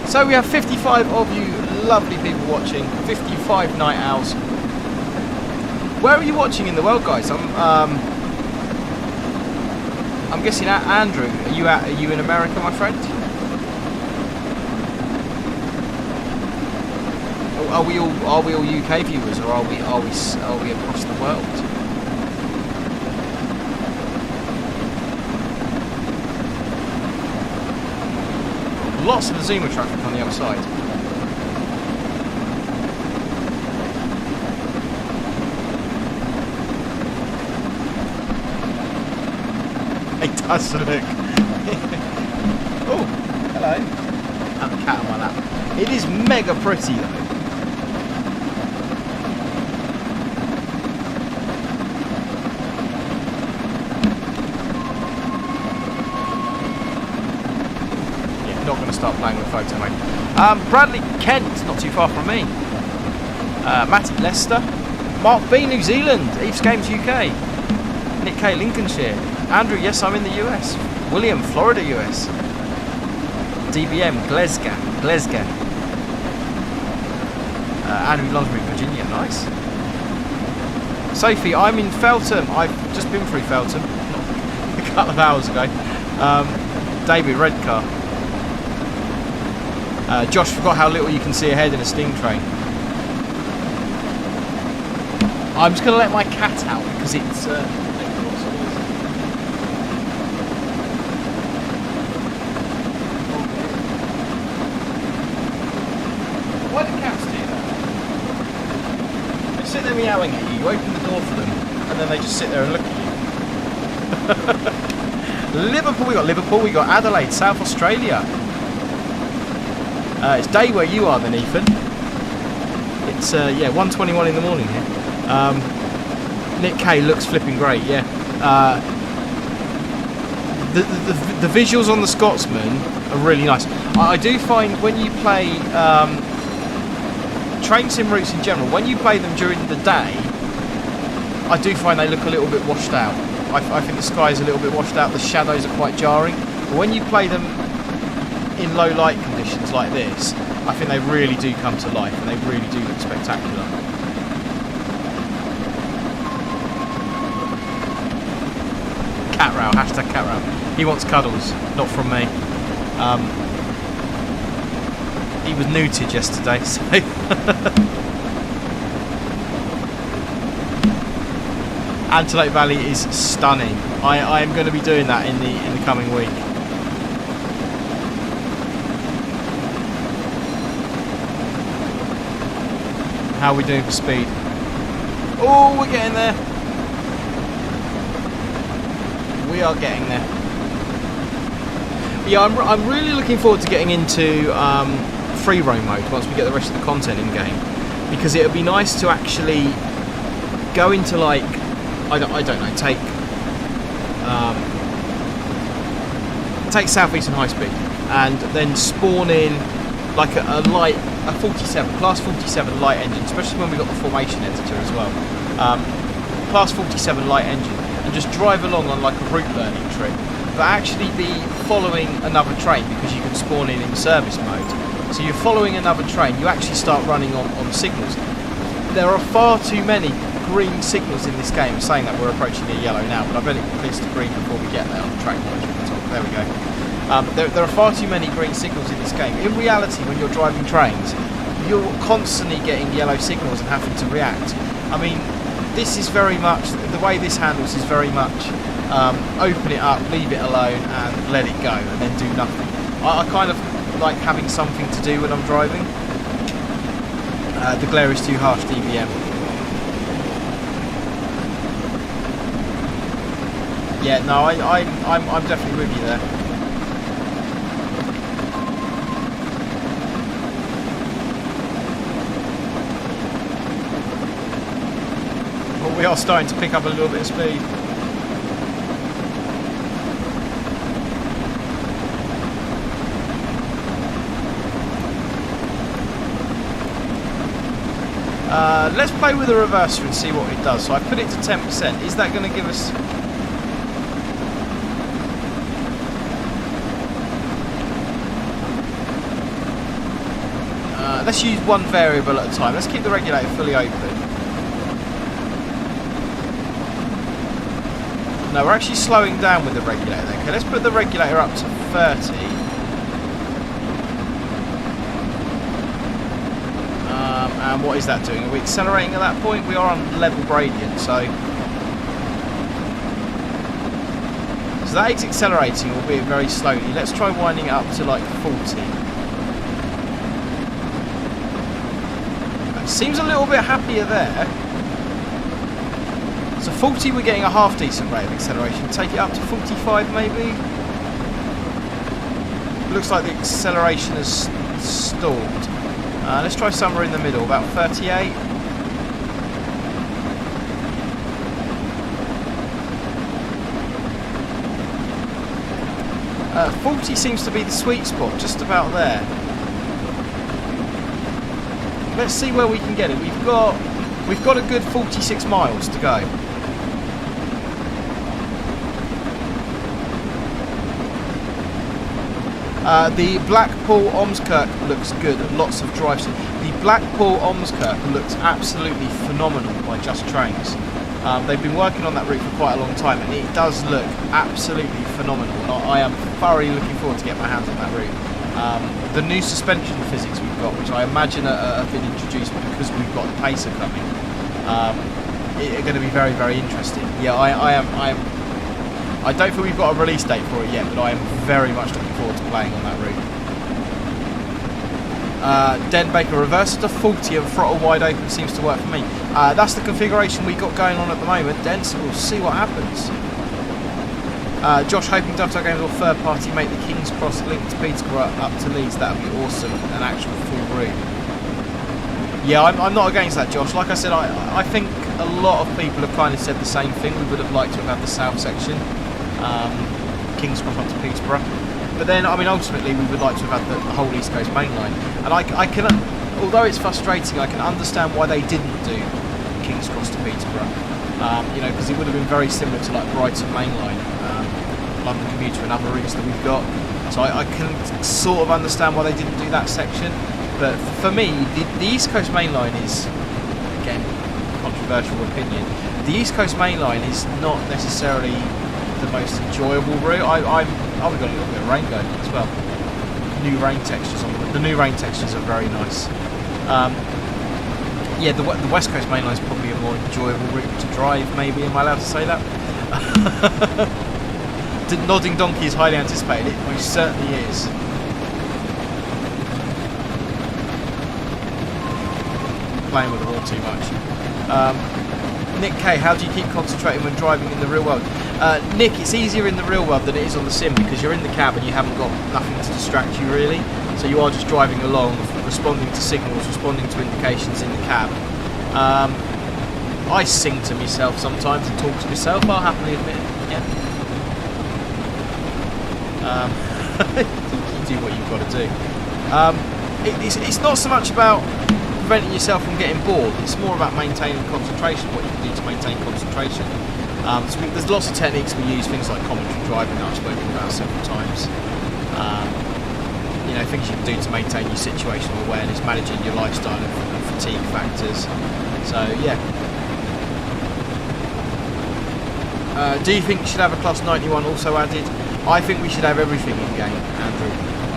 So we have 55 of you lovely people watching, 55 night owls. Where are you watching in the world, guys? I'm guessing Andrew. Are you in America, my friend? Are we all UK viewers, or are we across the world? Lots of the Zuma traffic on the other side. It does look. Oh, hello. And the cat on my lap. It is mega pretty though. Not going to start playing with photo mode. Bradley Kent, not too far from me. Matty Leicester. Mark B, New Zealand. Eves Games UK. Nick K, Lincolnshire. Andrew, yes, I'm in the US. William, Florida, US. DBM, Glasgow. Andrew, Lonsbury, Virginia, nice. Sophie, I'm in Feltham. I've just been through Feltham a couple of hours ago. David, Redcar. Josh forgot how little you can see ahead in a steam train. I'm just going to let my cat out because it's... Why do cats do that? They sit there meowing at you, you open the door for them, and then they just sit there and look at you. Liverpool, we got Adelaide, South Australia. It's day where you are then, Ethan. It's 1:21 in the morning here. Nick K looks flipping great, yeah. The visuals on the Scotsman are really nice. I do find when you play train sim routes in general, when you play them during the day, I do find they look a little bit washed out. I think the sky is a little bit washed out, the shadows are quite jarring. But when you play them in low light conditions like this, I think they really do come to life and they really do look spectacular. Cat row, hashtag cat row. He wants cuddles, not from me. He was neutered yesterday, so... Antelope Valley is stunning. I am going to be doing that in the coming week. How are we doing for speed? Oh, we're getting there. We are getting there. Yeah, I'm really looking forward to getting into free roam mode once we get the rest of the content in game, because it would be nice to actually go into, like, I don't know, take Southeastern High Speed and then spawn in like a 47, class 47 light engine, especially when we got the formation editor as well. Class 47 light engine, and just drive along on like a route learning trip, but actually be following another train, because you can spawn in service mode. So you're following another train, you actually start running on signals. There are far too many green signals in this game. I'm saying that we're approaching the yellow now, but I bet it completes to green before we get there on the track monitor at the top. There we go. There are far too many green signals in this game. In reality, when you're driving trains, you're constantly getting yellow signals and having to react. I mean, this is very much, the way this handles is very much open it up, leave it alone and let it go and then do nothing. I kind of like having something to do when I'm driving. The glare is too harsh, DBM. Yeah, no, I'm definitely with you there. But we are starting to pick up a little bit of speed. Let's play with the reverser and see what it does. So I put it to 10%. Is that going to give us... let's use one variable at a time. Let's keep the regulator fully open. No, we're actually slowing down with the regulator. Okay, let's put the regulator up to 30. And what is that doing? Are we accelerating at that point? We are on level gradient, so that is accelerating, albeit very slowly. Let's try winding it up to like 40. It seems a little bit happier there. So 40, we're getting a half decent rate of acceleration. Take it up to 45 maybe. Looks like the acceleration has stalled. Let's try somewhere in the middle, about 38. 40 seems to be the sweet spot, just about there. Let's see where we can get it. We've got a good 46 miles to go. The Blackpool-Ormskirk looks good. Lots of drives. The Blackpool-Ormskirk looks absolutely phenomenal by Just Trains. They've been working on that route for quite a long time, and it does look absolutely phenomenal. And I am thoroughly looking forward to get my hands on that route. The new suspension physics we've got, which I imagine have been introduced because we've got the Pacer coming, are going to be very, very interesting. Yeah, I don't think we've got a release date for it yet, but I am very much looking forward to playing on that route. Den Baker reverse to 40 and throttle wide open seems to work for me. That's the configuration we've got going on at the moment, Den, so we'll see what happens. Josh hoping Dovetail Games or third party make the King's Cross link to Peterborough up to Leeds. That would be awesome, an actual full route. Yeah, I'm not against that, Josh. Like I said, I think a lot of people have kind of said the same thing. We would have liked to have had the south section. King's Cross up to Peterborough, but then I mean ultimately we would like to have had the whole East Coast Mainline, and I can, although it's frustrating, I can understand why they didn't do King's Cross to Peterborough, you know, because it would have been very similar to like Brighton Mainline, London Commuter and other routes that we've got, so I can sort of understand why they didn't do that section. But for me, the East Coast Mainline is, again, controversial opinion, the East Coast Mainline is not necessarily the most enjoyable route. I've got a little bit of rain going as well. New rain textures on the new rain textures are very nice. Yeah, the West Coast Mainline is probably a more enjoyable route to drive. Maybe, am I allowed to say that? The Nodding Donkey is highly anticipated. It most certainly is. Playing with the wall too much. Nick K, how do you keep concentrating when driving in the real world? Nick, it's easier in the real world than it is on the sim because you're in the cab and you haven't got nothing to distract you really. So you are just driving along, responding to signals, responding to indications in the cab. I sing to myself sometimes and talk to myself, I'll happily admit. Yeah. You do what you've got to do. It's not so much about preventing yourself from getting bored, it's more about maintaining concentration, what you can do to maintain concentration. So there's lots of techniques we use, things like commentary driving that I've spoken about several times. You know, things you can do to maintain your situational awareness, managing your lifestyle and fatigue factors. So yeah. Do you think you should have a Class 91 also added? I think we should have everything in game, Andrew.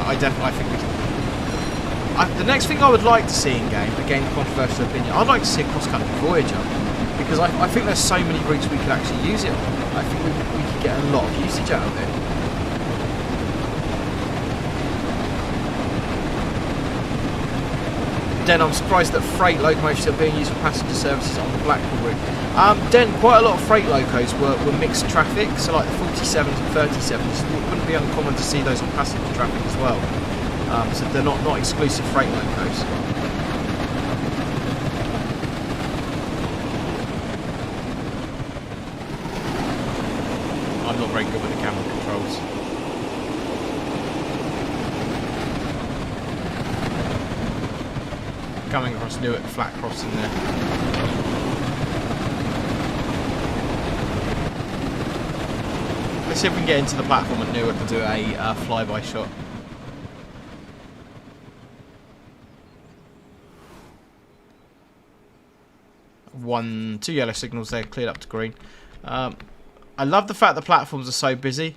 I think we should. The next thing I would like to see in game, again controversial opinion, I'd like to see a cross-country Voyager, because I think there's so many routes we could actually use it on. I think we could get a lot of usage out of it. Den, I'm surprised that freight locomotives are being used for passenger services on the Blackpool route. Den, quite a lot of freight locos were mixed traffic, so like the 47s and 37s. It wouldn't be uncommon to see those on passenger traffic as well. So they're not exclusive freight locos. I'm not very good with the camera controls. Coming across Newark, flat crossing there. Let's see if we can get into the platform at Newark and do a flyby shot. Two yellow signals there, cleared up to green. I love the fact the platforms are so busy.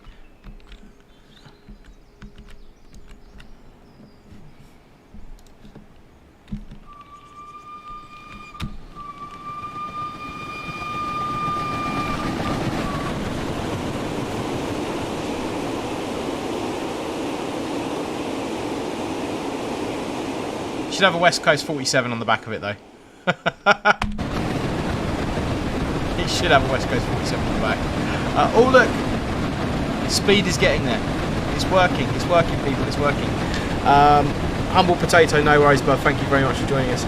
Should have a West Coast 47 on the back of it though. It should have a West Coast 47 on the back. Oh look! Speed is getting there. It's working people, it's working. Humble Potato, no worries bud, thank you very much for joining us.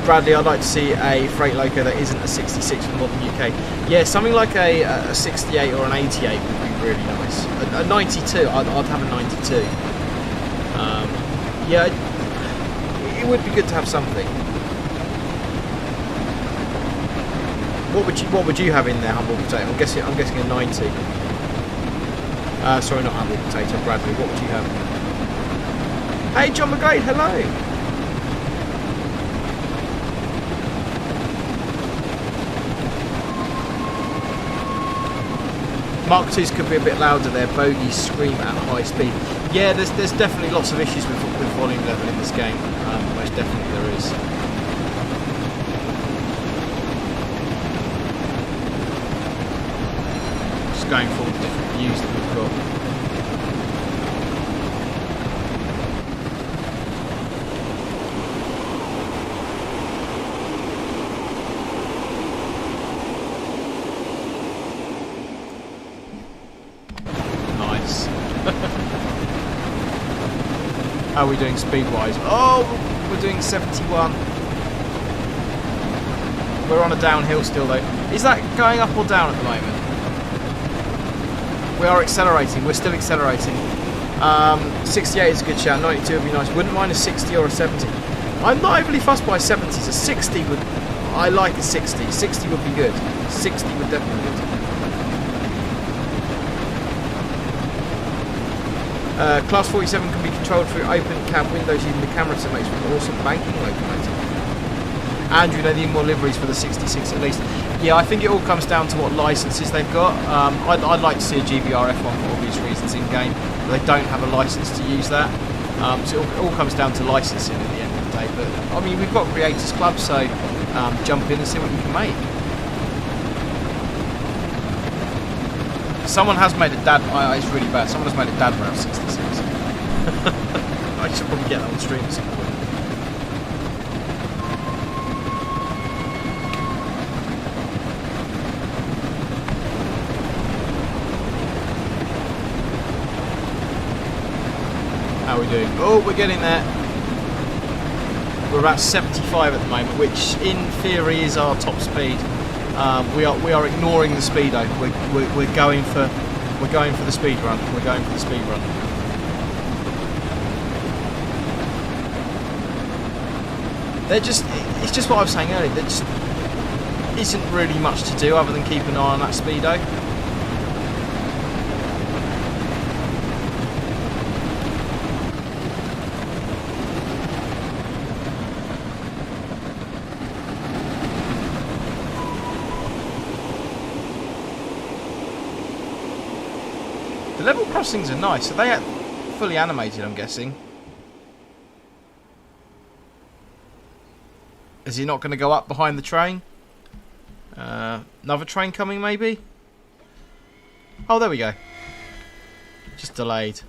Bradley, I'd like to see a freight loco that isn't a 66 from modern UK. Yeah, something like a 68 or an 88 would be really nice. A 92, I'd have a 92. Yeah, it would be good to have something. What would you have in there, Humble Potato? I'm guessing a 90. Sorry, not Humble Potato, Bradley. What would you have? Hey, John McGrade, hello. Mark 2s could be a bit louder there. Bogies scream at high speed. Yeah, there's definitely lots of issues with volume level in this game. Most definitely there is. Just going for the different views that we've got. How are we doing speed-wise? Oh, we're doing 71. We're on a downhill still, though. Is that going up or down at the moment? We are accelerating. We're still accelerating. 68 is a good shout. 92 would be nice. Wouldn't mind a 60 or a 70. I'm not overly fussed by 70s. A 60 would... I like a 60. 60 would be good. 60 would definitely be good. Class 47 can be controlled through open cab windows using the camera, so it makes for an awesome banking locomotive. Andrew, you know the more liveries for the 66 at least. Yeah, I think it all comes down to what licences they've got. I'd like to see a GBRF one for obvious reasons in game, but they don't have a licence to use that. So it all comes down to licensing at the end of the day. But I mean, we've got Creators Club, so jump in and see what you can make. Someone has made a dad. It's really bad. Someone has made a dad round 66. I should probably get that on stream at some point. How are we doing? Oh, we're getting there. We're about 75 at the moment, which in theory is our top speed. We are ignoring the speedo. We're going for the speed run. We're going for the speed run. It's just what I was saying earlier. isn't really much to do other than keep an eye on that speedo. The level crossings are nice. Are they fully animated, I'm guessing? Is he not going to go up behind the train? Another train coming, maybe? Oh, there we go. Just delayed.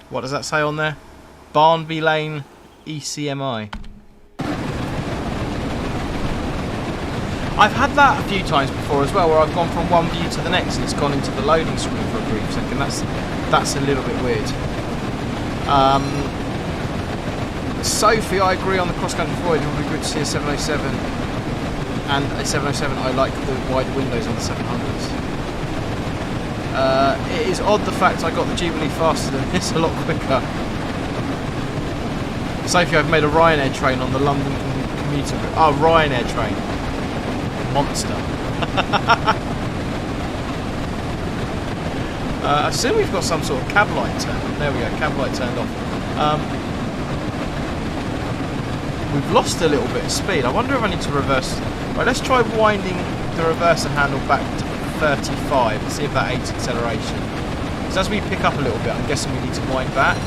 What does that say on there? Barnby Lane ECMI. I've had that a few times before as well, where I've gone from one view to the next and it's gone into the loading screen for a brief second. That's a little bit weird. Sophie, I agree on the cross-country void. It would be good to see a 707 and a 707. I like the wide windows on the 700s. It is odd the fact I got the Jubilee faster than this, a lot quicker. Sophie, I've made a Ryanair train on the London commuter. Oh, Ryanair train. Monster. I assume we've got some sort of cab light turned. There we go, cab light turned off. We've lost a little bit of speed. I wonder if I need to reverse. Right, let's try winding the reverser handle back to 35 and see if that aids acceleration. So as we pick up a little bit, I'm guessing we need to wind back.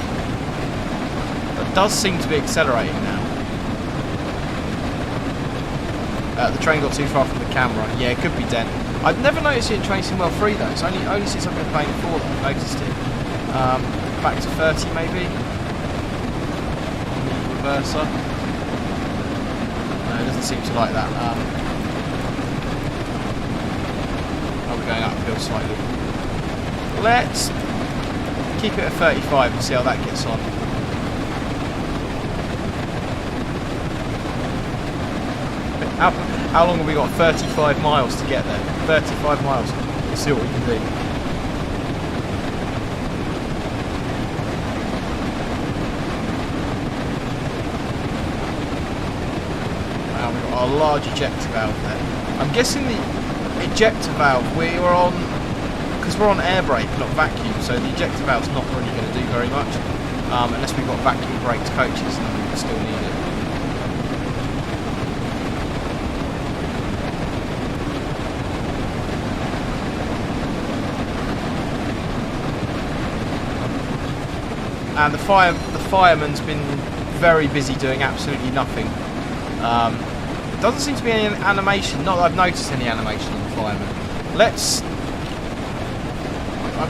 That does seem to be accelerating now. The train got too far from the camera. Yeah, it could be dent. I've never noticed it in Train Sim World 3 though. It's only since I've been playing it 4 that I've noticed it. Back to 30 maybe. On the reverser. No, it doesn't seem to like that. Oh, we're going uphill slightly. Let's keep it at 35 and see how that gets on. How long have we got? 35 miles to get there. 35 miles. We'll see what we can do. Wow, we've got our large ejector valve there. I'm guessing the ejector valve, we were on, because we're on air brake, not vacuum, so the ejector valve's not really going to do very much. Unless we've got vacuum braked coaches, and then we would still need it. And the fireman's been very busy doing absolutely nothing. Doesn't seem to be any animation. Not that I've noticed any animation on the fireman.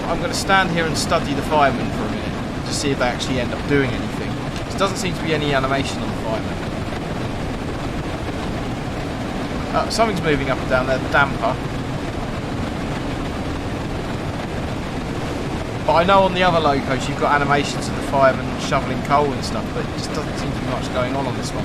I'm going to stand here and study the fireman for a minute to see if they actually end up doing anything. There doesn't seem to be any animation on the fireman. Something's moving up and down there. The damper. But I know on the other locos you've got animations of the firemen shoveling coal and stuff, but it just doesn't seem to be much going on this one.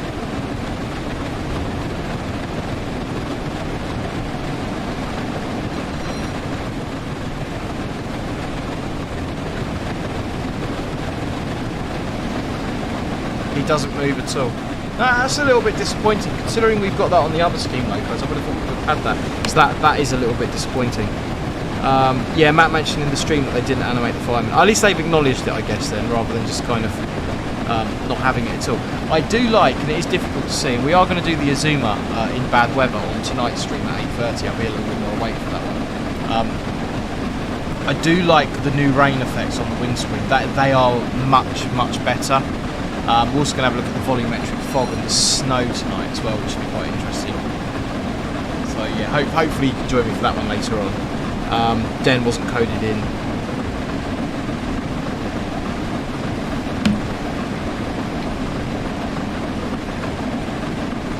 He doesn't move at all. That's a little bit disappointing, considering we've got that on the other scheme locos. I would have thought we would have had that. So that is a little bit disappointing. Yeah, Matt mentioned in the stream that they didn't animate the fireman. At least they've acknowledged it, I guess, then, rather than just kind of not having it at all. I do like, and it is difficult to see, and we are going to do the Azuma in bad weather on tonight's stream at 8:30. I'll be a little bit more awake for that one. I do like the new rain effects on the windscreen. They are much, much better. We're also going to have a look at the volumetric fog and the snow tonight as well, which should be quite interesting. So yeah, hopefully you can join me for that one later on. Den wasn't coded in.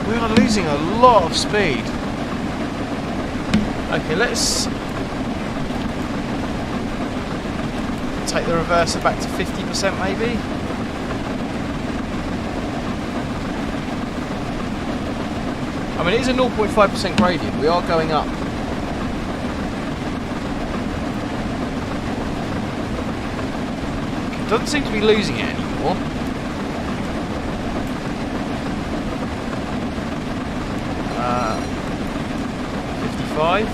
We are losing a lot of speed. Okay, let's take the reverser back to 50% maybe. I mean, it is a 0.5% gradient. We are going up. Doesn't seem to be losing it anymore. Uh, 55.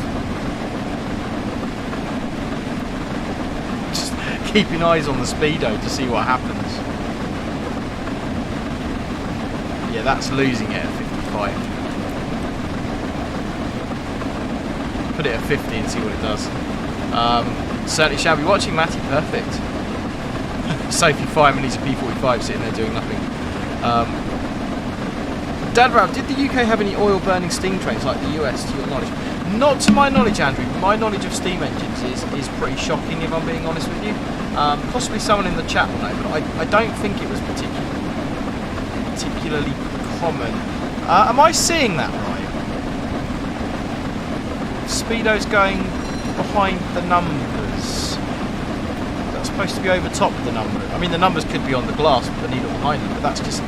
Just keeping eyes on the speedo to see what happens. Yeah, that's losing it at 55. Put it at 50 and see what it does. Certainly shall be watching, Matty. Perfect. Sophie Fireman needs a P45 sitting there doing nothing. Dad Round, did the UK have any oil burning steam trains like the US to your knowledge? Not to my knowledge, Andrew. My knowledge of steam engines is pretty shocking, if I'm being honest with you. Possibly someone in the chat will know, but I don't think it was particularly common. Am I seeing that right? Speedo's going behind the numbers. That's supposed to be over top of the number. I mean, the numbers could be on the glass with the needle behind them, but that's just a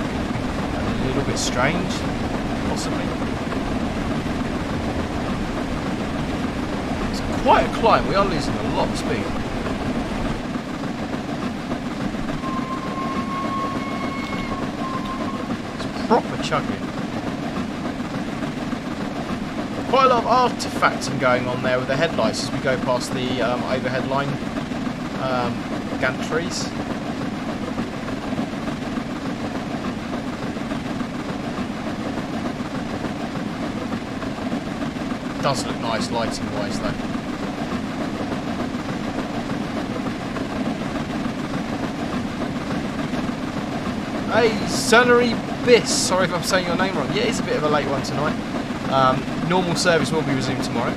little bit strange, possibly. It's quite a climb. We are losing a lot of speed. It's proper chugging. Quite a lot of artifacting going on there with the headlights as we go past the overhead line gantries. Does look nice lighting wise though. Hey, Celery Biss, sorry if I'm saying your name wrong. Yeah, it's a bit of a late one tonight. Normal service will be resumed tomorrow.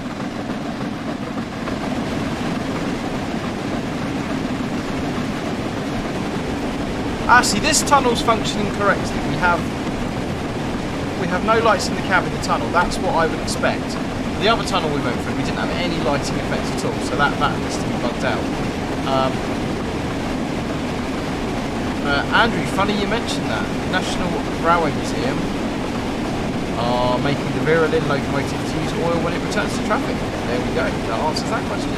Actually, this tunnel's functioning correctly. We have no lights in the cab in the tunnel. That's what I would expect. The other tunnel we went through, we didn't have any lighting effects at all, so that needs to be bugged out. Andrew, funny you mentioned that. National Railway Museum are making the Virulin locomotive to use oil when it returns to traffic. There we go. That answers that question.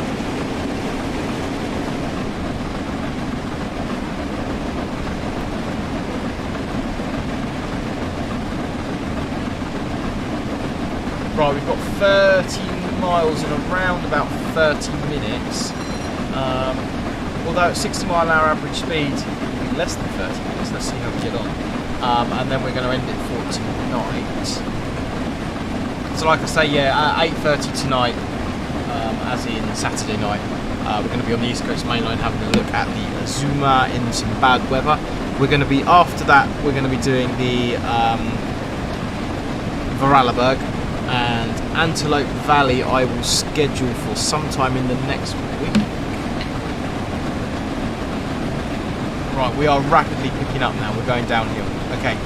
Right, we've got 30 miles in around about 30 minutes. Although at 60 mile an hour average speed, it'll be less than 30 minutes. Let's see how we get on. And then we're going to end it for tonight. So like I say, yeah, at 8:30 tonight, as in Saturday night, we're going to be on the East Coast Mainline having a look at the Azuma in some bad weather. We're going to be, after that, we're going to be doing the Vorarlberg, and Antelope Valley I will schedule for sometime in the next week. Right, we are rapidly picking up now, we're going downhill. Okay,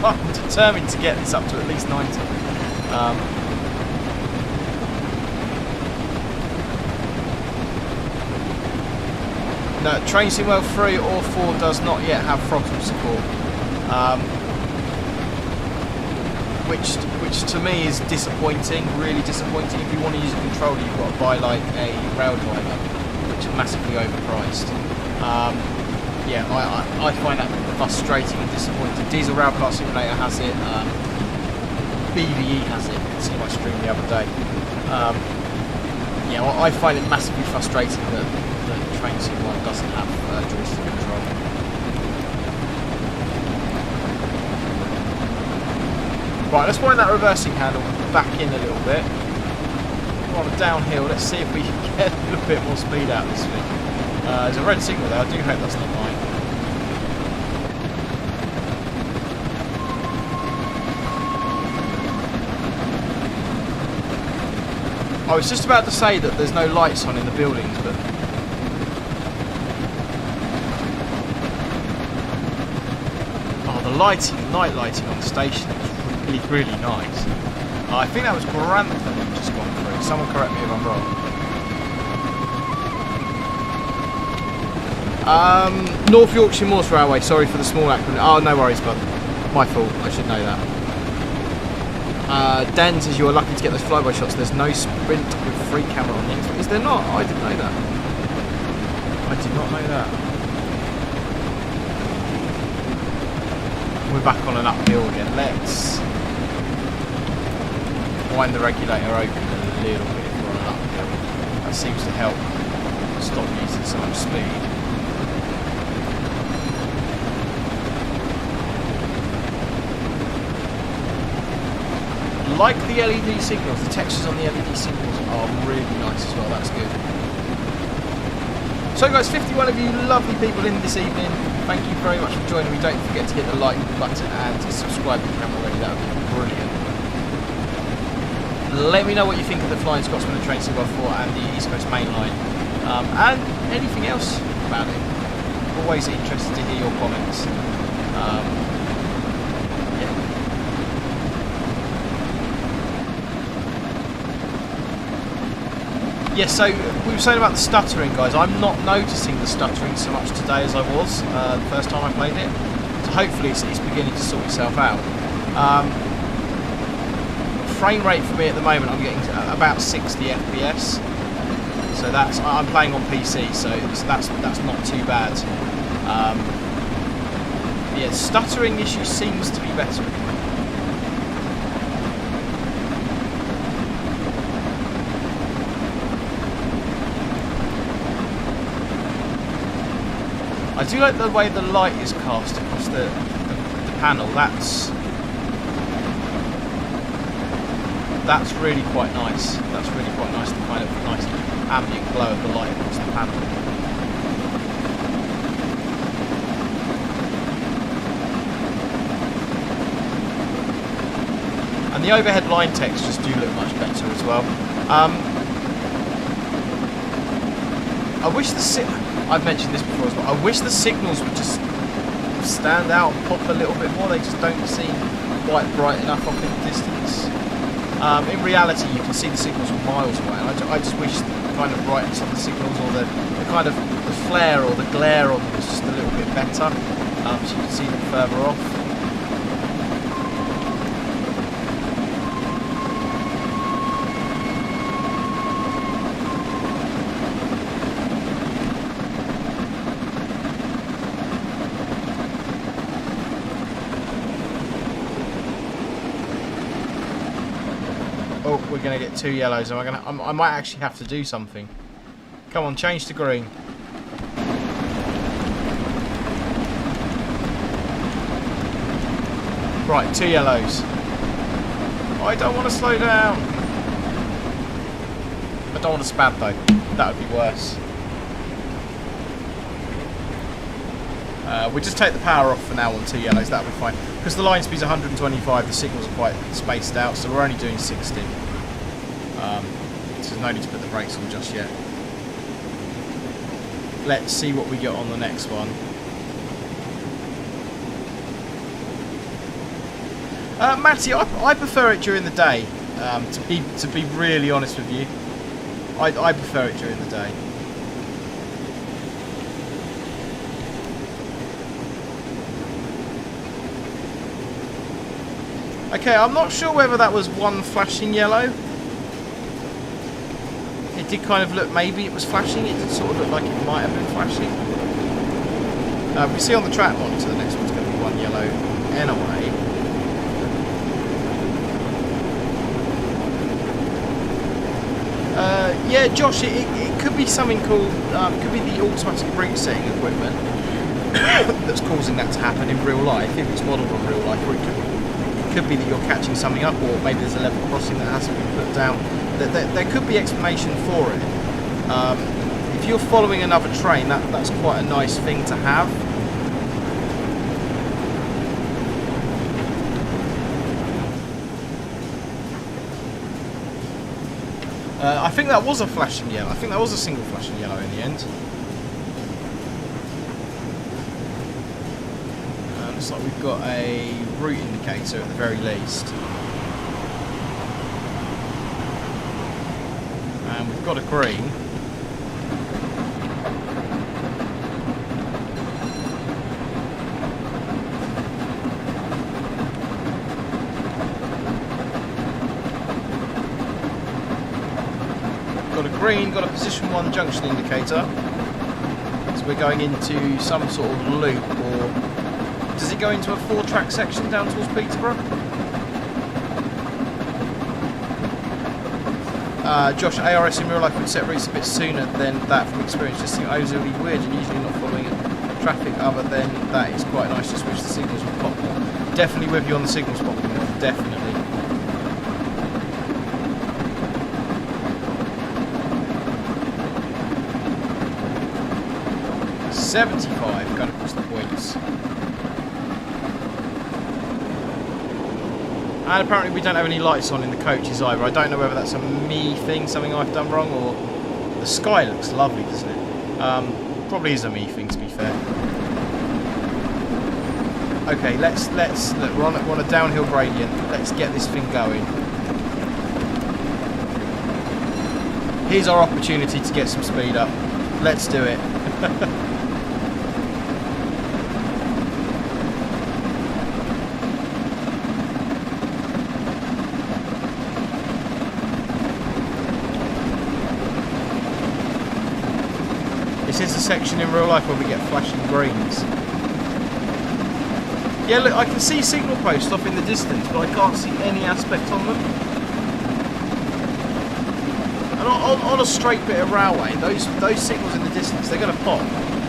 I'm determined to get this up to at least 90. No, Train Simwell 3 or 4 does not yet have throttle support. Which to me is disappointing, really disappointing. If you want to use a controller, you've got to buy like a rail driver, which is massively overpriced. Yeah, I find that frustrating and disappointing. Diesel Railcar Simulator has it, BVE has it, see my stream the other day. Yeah, I find it massively frustrating that Train Simulator doesn't have joystick control. Right, let's wind that reversing handle back in a little bit. We're on a downhill, let's see if we can get a little bit more speed out of this thing. There's a red signal there, I do hope that's not mine. I was just about to say that there's no lights on in the buildings, but... Oh, the lighting, night lighting on the station is really nice. I think that was Grantham we've just gone through. Someone correct me if I'm wrong. North Yorkshire Moors Railway, sorry for the small acronym. Oh, no worries, bud. My fault, I should know that. Dan says you are lucky to get those flyby shots. There's no sprint with free camera on the X. Is there not? I didn't know that. I did not know that. We're back on an uphill again. Let's wind the regulator open a little bit if we're on an uphill. That seems to help stop using so much speed. Like the LED signals, the textures on the LED signals are really nice as well, that's good. So guys, 51 of you lovely people in this evening, thank you very much for joining me. Don't forget to hit the like button and to subscribe if you haven't already, that would be brilliant. Let me know what you think of the Flying Scotsman and Train Sim 4 and the East Coast Mainline, and anything else about it. Always interested to hear your comments. Yeah, so we were saying about the stuttering, guys. I'm not noticing the stuttering so much today as I was the first time I played it. So hopefully it's beginning to sort itself out. Frame rate for me at the moment, I'm getting to about 60 FPS. So that's, I'm playing on PC, so that's not too bad. Yeah, stuttering issue seems to be better. I do like the way the light is cast across the panel. That's really quite nice. That's really quite nice. The kind of nice ambient glow of the light across the panel. And the overhead line textures do look much better as well. I wish I've mentioned this before as well. I wish the signals would just stand out and pop a little bit more. They just don't seem quite bright enough off in the distance. In reality, you can see the signals from miles away. And I just wish the kind of brightness of the signals, or the kind of the flare or the glare on them was just a little bit better, so you can see them further off. Oh, we're going to get 2 yellows. I might actually have to do something. Come on, change to green. Right, 2 yellows. I don't want to slow down. I don't want to spad though. That would be worse. We'll just take the power off for now on 2 yellows. That'll be fine. Because the line speed's 125, the signals are quite spaced out, so we're only doing 60. So there's no need to put the brakes on just yet. Let's see what we get on the next one. Matty, I prefer it during the day. To be really honest with you, I prefer it during the day. Okay, I'm not sure whether that was one flashing yellow. It did kind of look, maybe it was flashing. It did sort of look like it might have been flashing. We see on the track monitor the next one's going to be 1 yellow anyway. Yeah, Josh, it could be something called, could be the automatic brake setting equipment that's causing that to happen in real life, if it's modeled on real life, or it could be that you're catching something up, or maybe there's a level crossing that hasn't been put down. There could be explanation for it. If you're following another train, that's quite a nice thing to have. I think that was a flashing yellow. I think that was a single flashing yellow in the end. Looks like we've got a route indicator at the very least. And we've got a green. Got a green, got a position 1 junction indicator. because we're going into some sort of loop, or does it go into a 4-track section down towards Peterborough? Josh, ARS in real life would set routes a bit sooner than that from experience. Just think overly weird and usually not following traffic other than that. It's quite nice. Just wish the signals would pop more. Definitely with you on the signals popping more. Definitely. .75 going across the points. And apparently we don't have any lights on in the coaches either. I don't know whether that's a me thing, something I've done wrong, or the sky looks lovely, doesn't it? Probably is a me thing, to be fair. Okay, let's look, we're on a downhill gradient. Let's get this thing going. Here's our opportunity to get some speed up. Let's do it. This is a section in real life where we get flashing greens. Yeah, look, I can see signal posts off in the distance, but I can't see any aspect on them. And on a straight bit of railway, those signals in the distance, they're going to pop.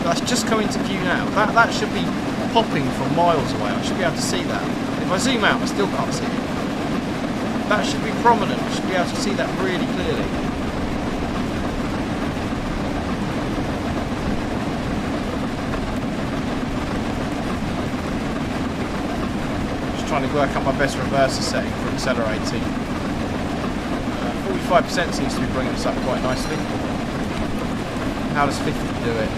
That's just coming to view now. That should be popping from miles away. I should be able to see that. If I zoom out, I still can't see it. That should be prominent. I should be able to see that really clearly. Trying to work out my best reverser setting for accelerating. 45% seems to be bringing us up quite nicely. How does 50 do it?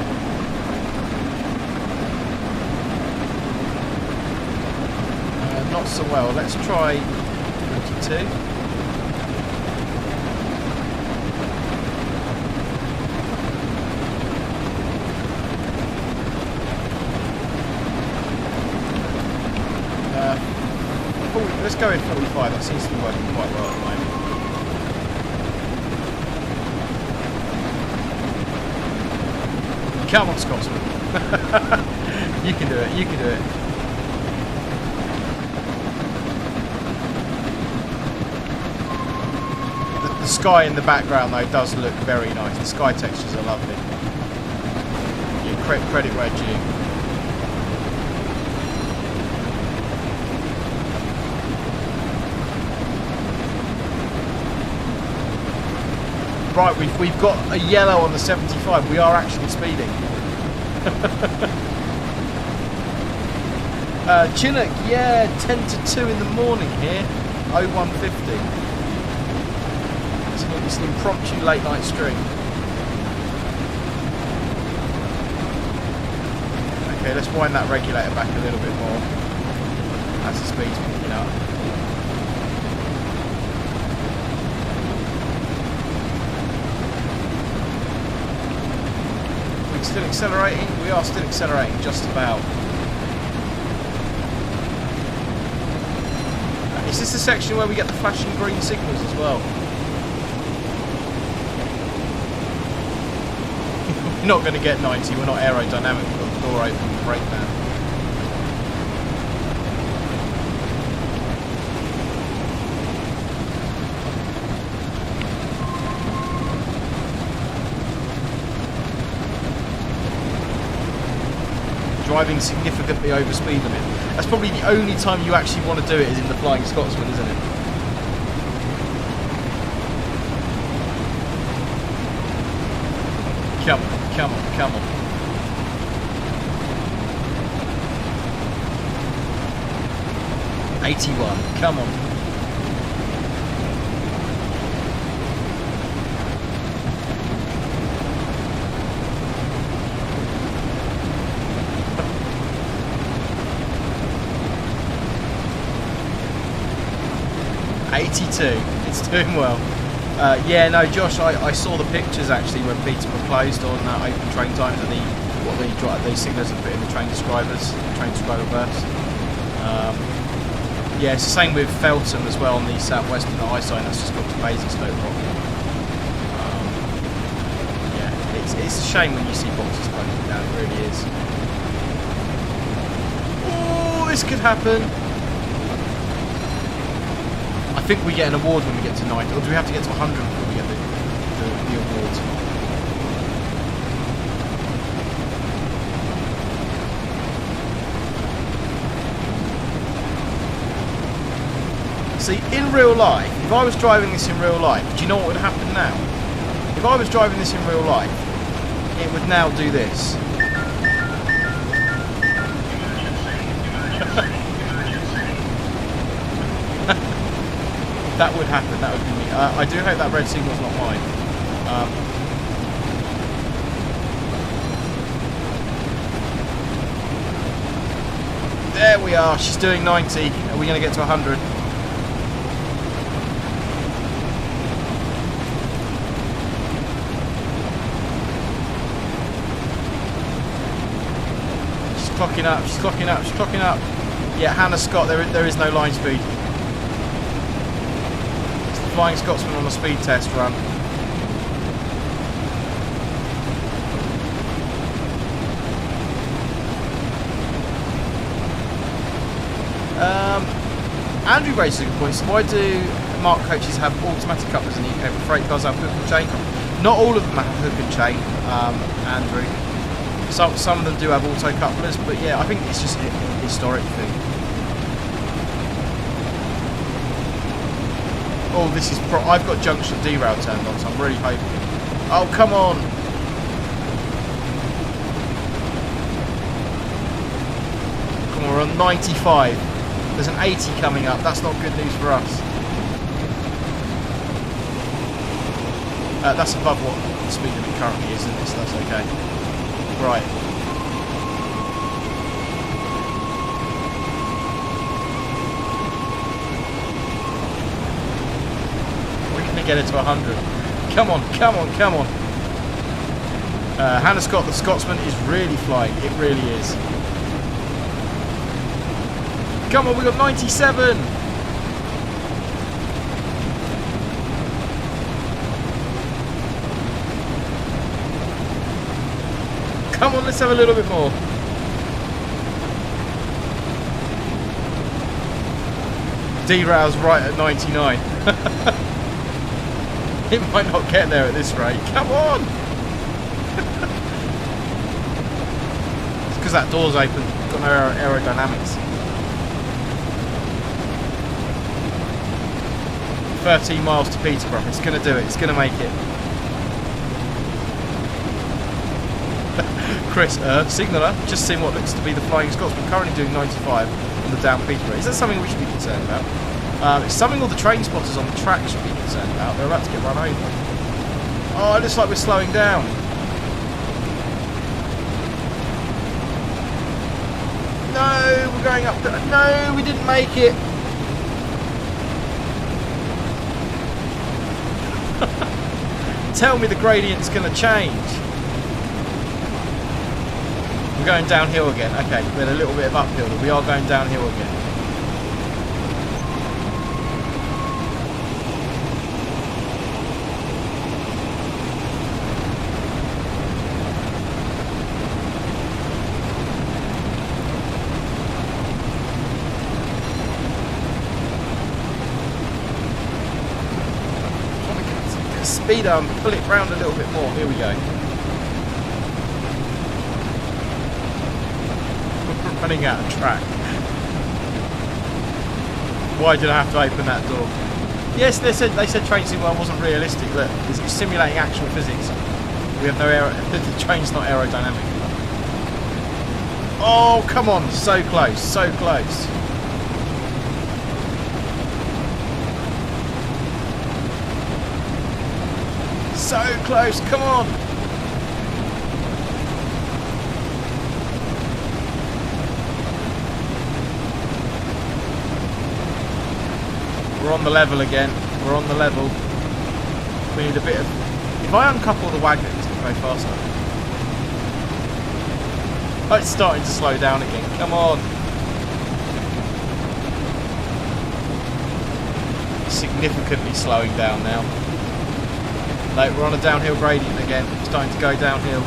Not so well. Let's try 42. Let's go in 45, that seems to be working quite well at the moment. Come on, Scotsman. You can do it, you can do it. The sky in the background though does look very nice. The sky textures are lovely. You credit where due. Right, we've got a yellow on the 75. We are actually speeding. Chinook, yeah, 10 to 2 in the morning here. 0150. It's an impromptu late night stream. Okay, let's wind that regulator back a little bit more as the speed's picking up. Still accelerating? We are still accelerating just about. Is this the section where we get the flashing green signals as well? We're not going to get 90, we're not aerodynamic, we've got the door open with the brake man. Driving significantly over speed limit. That's probably the only time you actually want to do it is in the Flying Scotsman, isn't it? Come on, come on, come on. .81, come on. It's doing well. Yeah, no, Josh, I saw the pictures actually when Peterborough closed on open train times and the signals have put in the train describer verse. Yeah, it's the same with Feltham as well on the southwestern high sign. That's just got to Basingstoke properly. Yeah, It's a shame when you see boxes closing down, it really is. Oh, this could happen. I think we get an award when we get to 90, or do we have to get to 100 before we get the awards? See, in real life, if I was driving this in real life, do you know what would happen now? If I was driving this in real life, it would now do this. That would happen, that would be me. I do hope that red signal's not mine. There we are, she's doing 90. Are we going to get to 100? She's clocking up, she's clocking up, she's clocking up. Yeah, Hannah Scott, there is no line speed. Flying Scotsman on a speed test run. Andrew raises a good point. So why do marked coaches have automatic couplers in the UK, but freight cars have hook and chain? Not all of them have hook and chain, Andrew. Some of them do have auto couplers, but yeah, I think it's just a historic thing. Oh, this is I've got junction derail turned on, so I'm really hoping. Oh, come on! Come on, we're on 95. There's an 80 coming up. That's not good news for us. That's above what the speed limit currently is, isn't it? So that's okay. Right. Get it to 100. Come on, come on, come on. Hannah Scott, the Scotsman, is really flying. It really is. Come on, we got 97. Come on, let's have a little bit more. Derail's right at 99. It might not get there at this rate. Come on! It's because that door's open. Got no aerodynamics. 13 miles to Peterborough. It's going to do it. It's going to make it. Chris, signaller, just seen what looks to be the Flying Scotsman, currently doing 95 on the down Peterborough. Is that something we should be concerned about? It's something all the train spotters on the track should be concerned about. They're about to get run over. Oh, it looks like we're slowing down. No, we're going up. No, we didn't make it. Tell me the gradient's going to change. We're going downhill again. Okay, we had a little bit of uphill, but we are going downhill again. Speed up and pull it round a little bit more. Here we go. We're running out of track. Why did I have to open that door? Yes, they said train sim wasn't realistic. Look, it's simulating actual physics. We have no air. The train's not aerodynamic. Oh, come on! So close, so close. So close, come on! We're on the level again. We're on the level. We need a bit of... If I uncouple the wagon, it's going to go faster. Oh, it's starting to slow down again. Come on! Significantly slowing down now. No, we're on a downhill gradient again. It's starting to go downhill.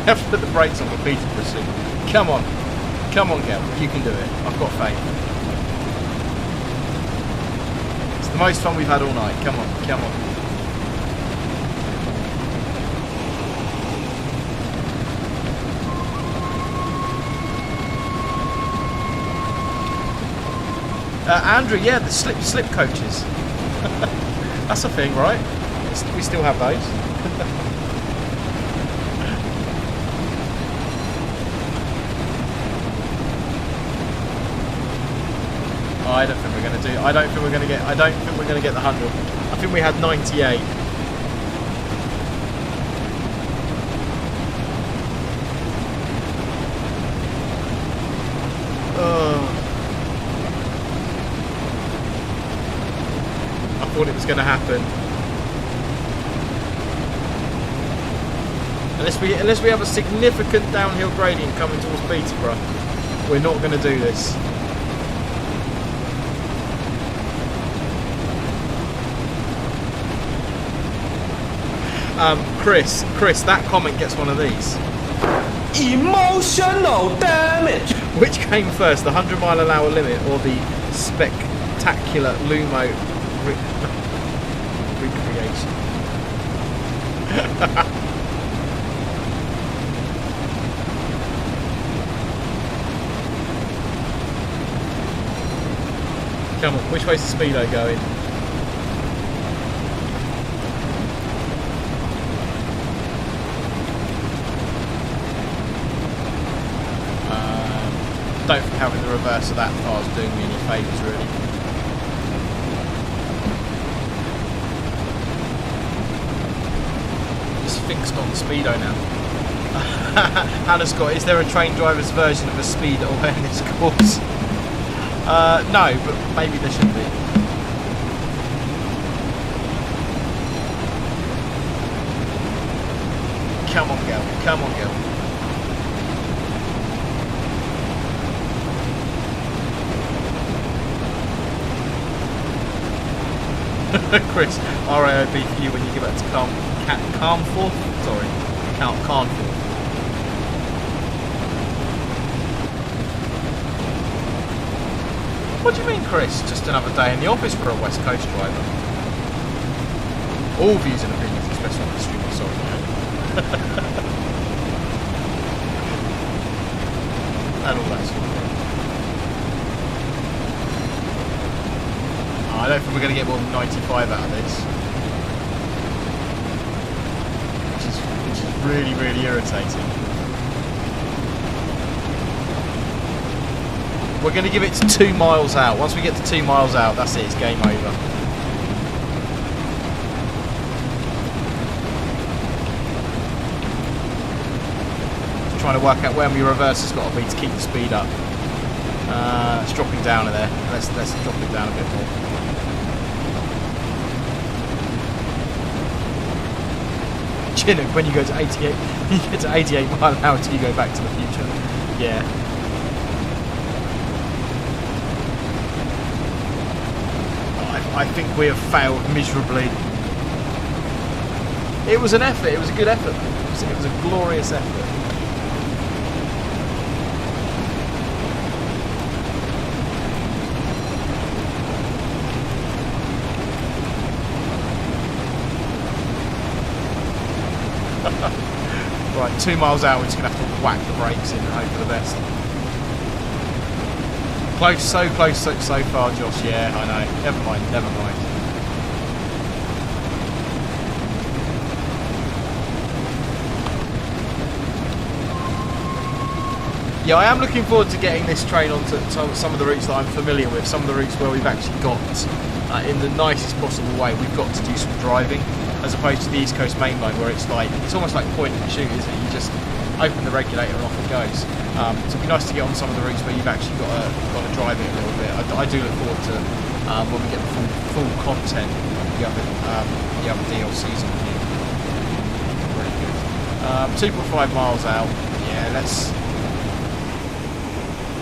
I have to put the brakes on for Peterborough soon. Come on. Come on, Gail. You can do it. I've got faith. It's the most fun we've had all night. Come on. Come on. Andrew, yeah, the slip coaches. That's a thing, right? We still have those. I don't think we're going to do. I don't think we're going to get the 100. I think we had 98. I thought it was going to happen. Unless we have a significant downhill gradient coming towards Peterborough, we're not going to do this. Chris, that comment gets one of these. Emotional damage. Which came first, the 100-mile-an-hour limit or the spectacular Lumo recreation? Come on, which way's the speedo going? Don't think having the reverse of that car is doing me any favours, really. Just fixed on the speedo now. Hannah Scott, is there a train driver's version of a speed awareness course? No, but maybe there should be. Come on, girl. Come on, girl. Chris, RAOB for you when you get back to Carnforth? Sorry, Carnforth. What do you mean, Chris? Just another day in the office for a West Coast driver. All views and opinions expressed on the stream are sorry. And all that sort of thing. I don't think we're going to get more than 95 out of this, which is really, really irritating. We're going to give it to 2 miles out. Once we get to 2 miles out, that's it, it's game over. Just trying to work out where my reverse has got to be to keep the speed up. It's dropping down in there. Let's drop it down a bit more. Chinook, when you go to 88, you get to 88 mile an hour till you go back to the future. Yeah. I think we have failed miserably. It was an effort. It was a good effort. It was a glorious effort. Right, 2 miles out, we're just going to have to whack the brakes in and hope for the best. Close, so close, so far, Josh. Yeah, I know. Never mind, never mind. Yeah, I am looking forward to getting this train onto some of the routes that I'm familiar with, some of the routes where we've actually got, in the nicest possible way, we've got to do some driving, as opposed to the East Coast Mainline where it's almost like point and shoot, isn't it? You just open the regulator and off it goes. So it'd be nice to get on some of the routes where you've actually got to drive it a little bit. I do look forward to when we get the full content of the other DLCs on here. Really good. 2.5 miles out. Yeah, let's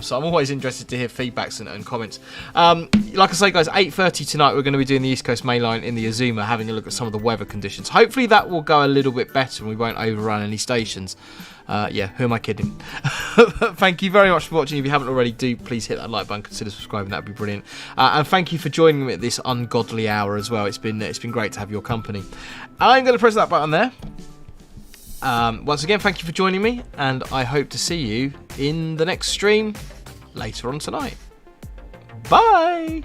So I'm always interested to hear feedbacks and comments. Like I say, guys, 8:30 tonight we're going to be doing the East Coast Mainline in the Azuma, having a look at some of the weather conditions. Hopefully that will go a little bit better and we won't overrun any stations. Who am I kidding? Thank you very much for watching. If you haven't already, do please hit that like button, consider subscribing, that would be brilliant. And thank you for joining me at this ungodly hour as well. It's been great to have your company. I'm going to press that button there. Once again, thank you for joining me, and I hope to see you in the next stream later on tonight. Bye!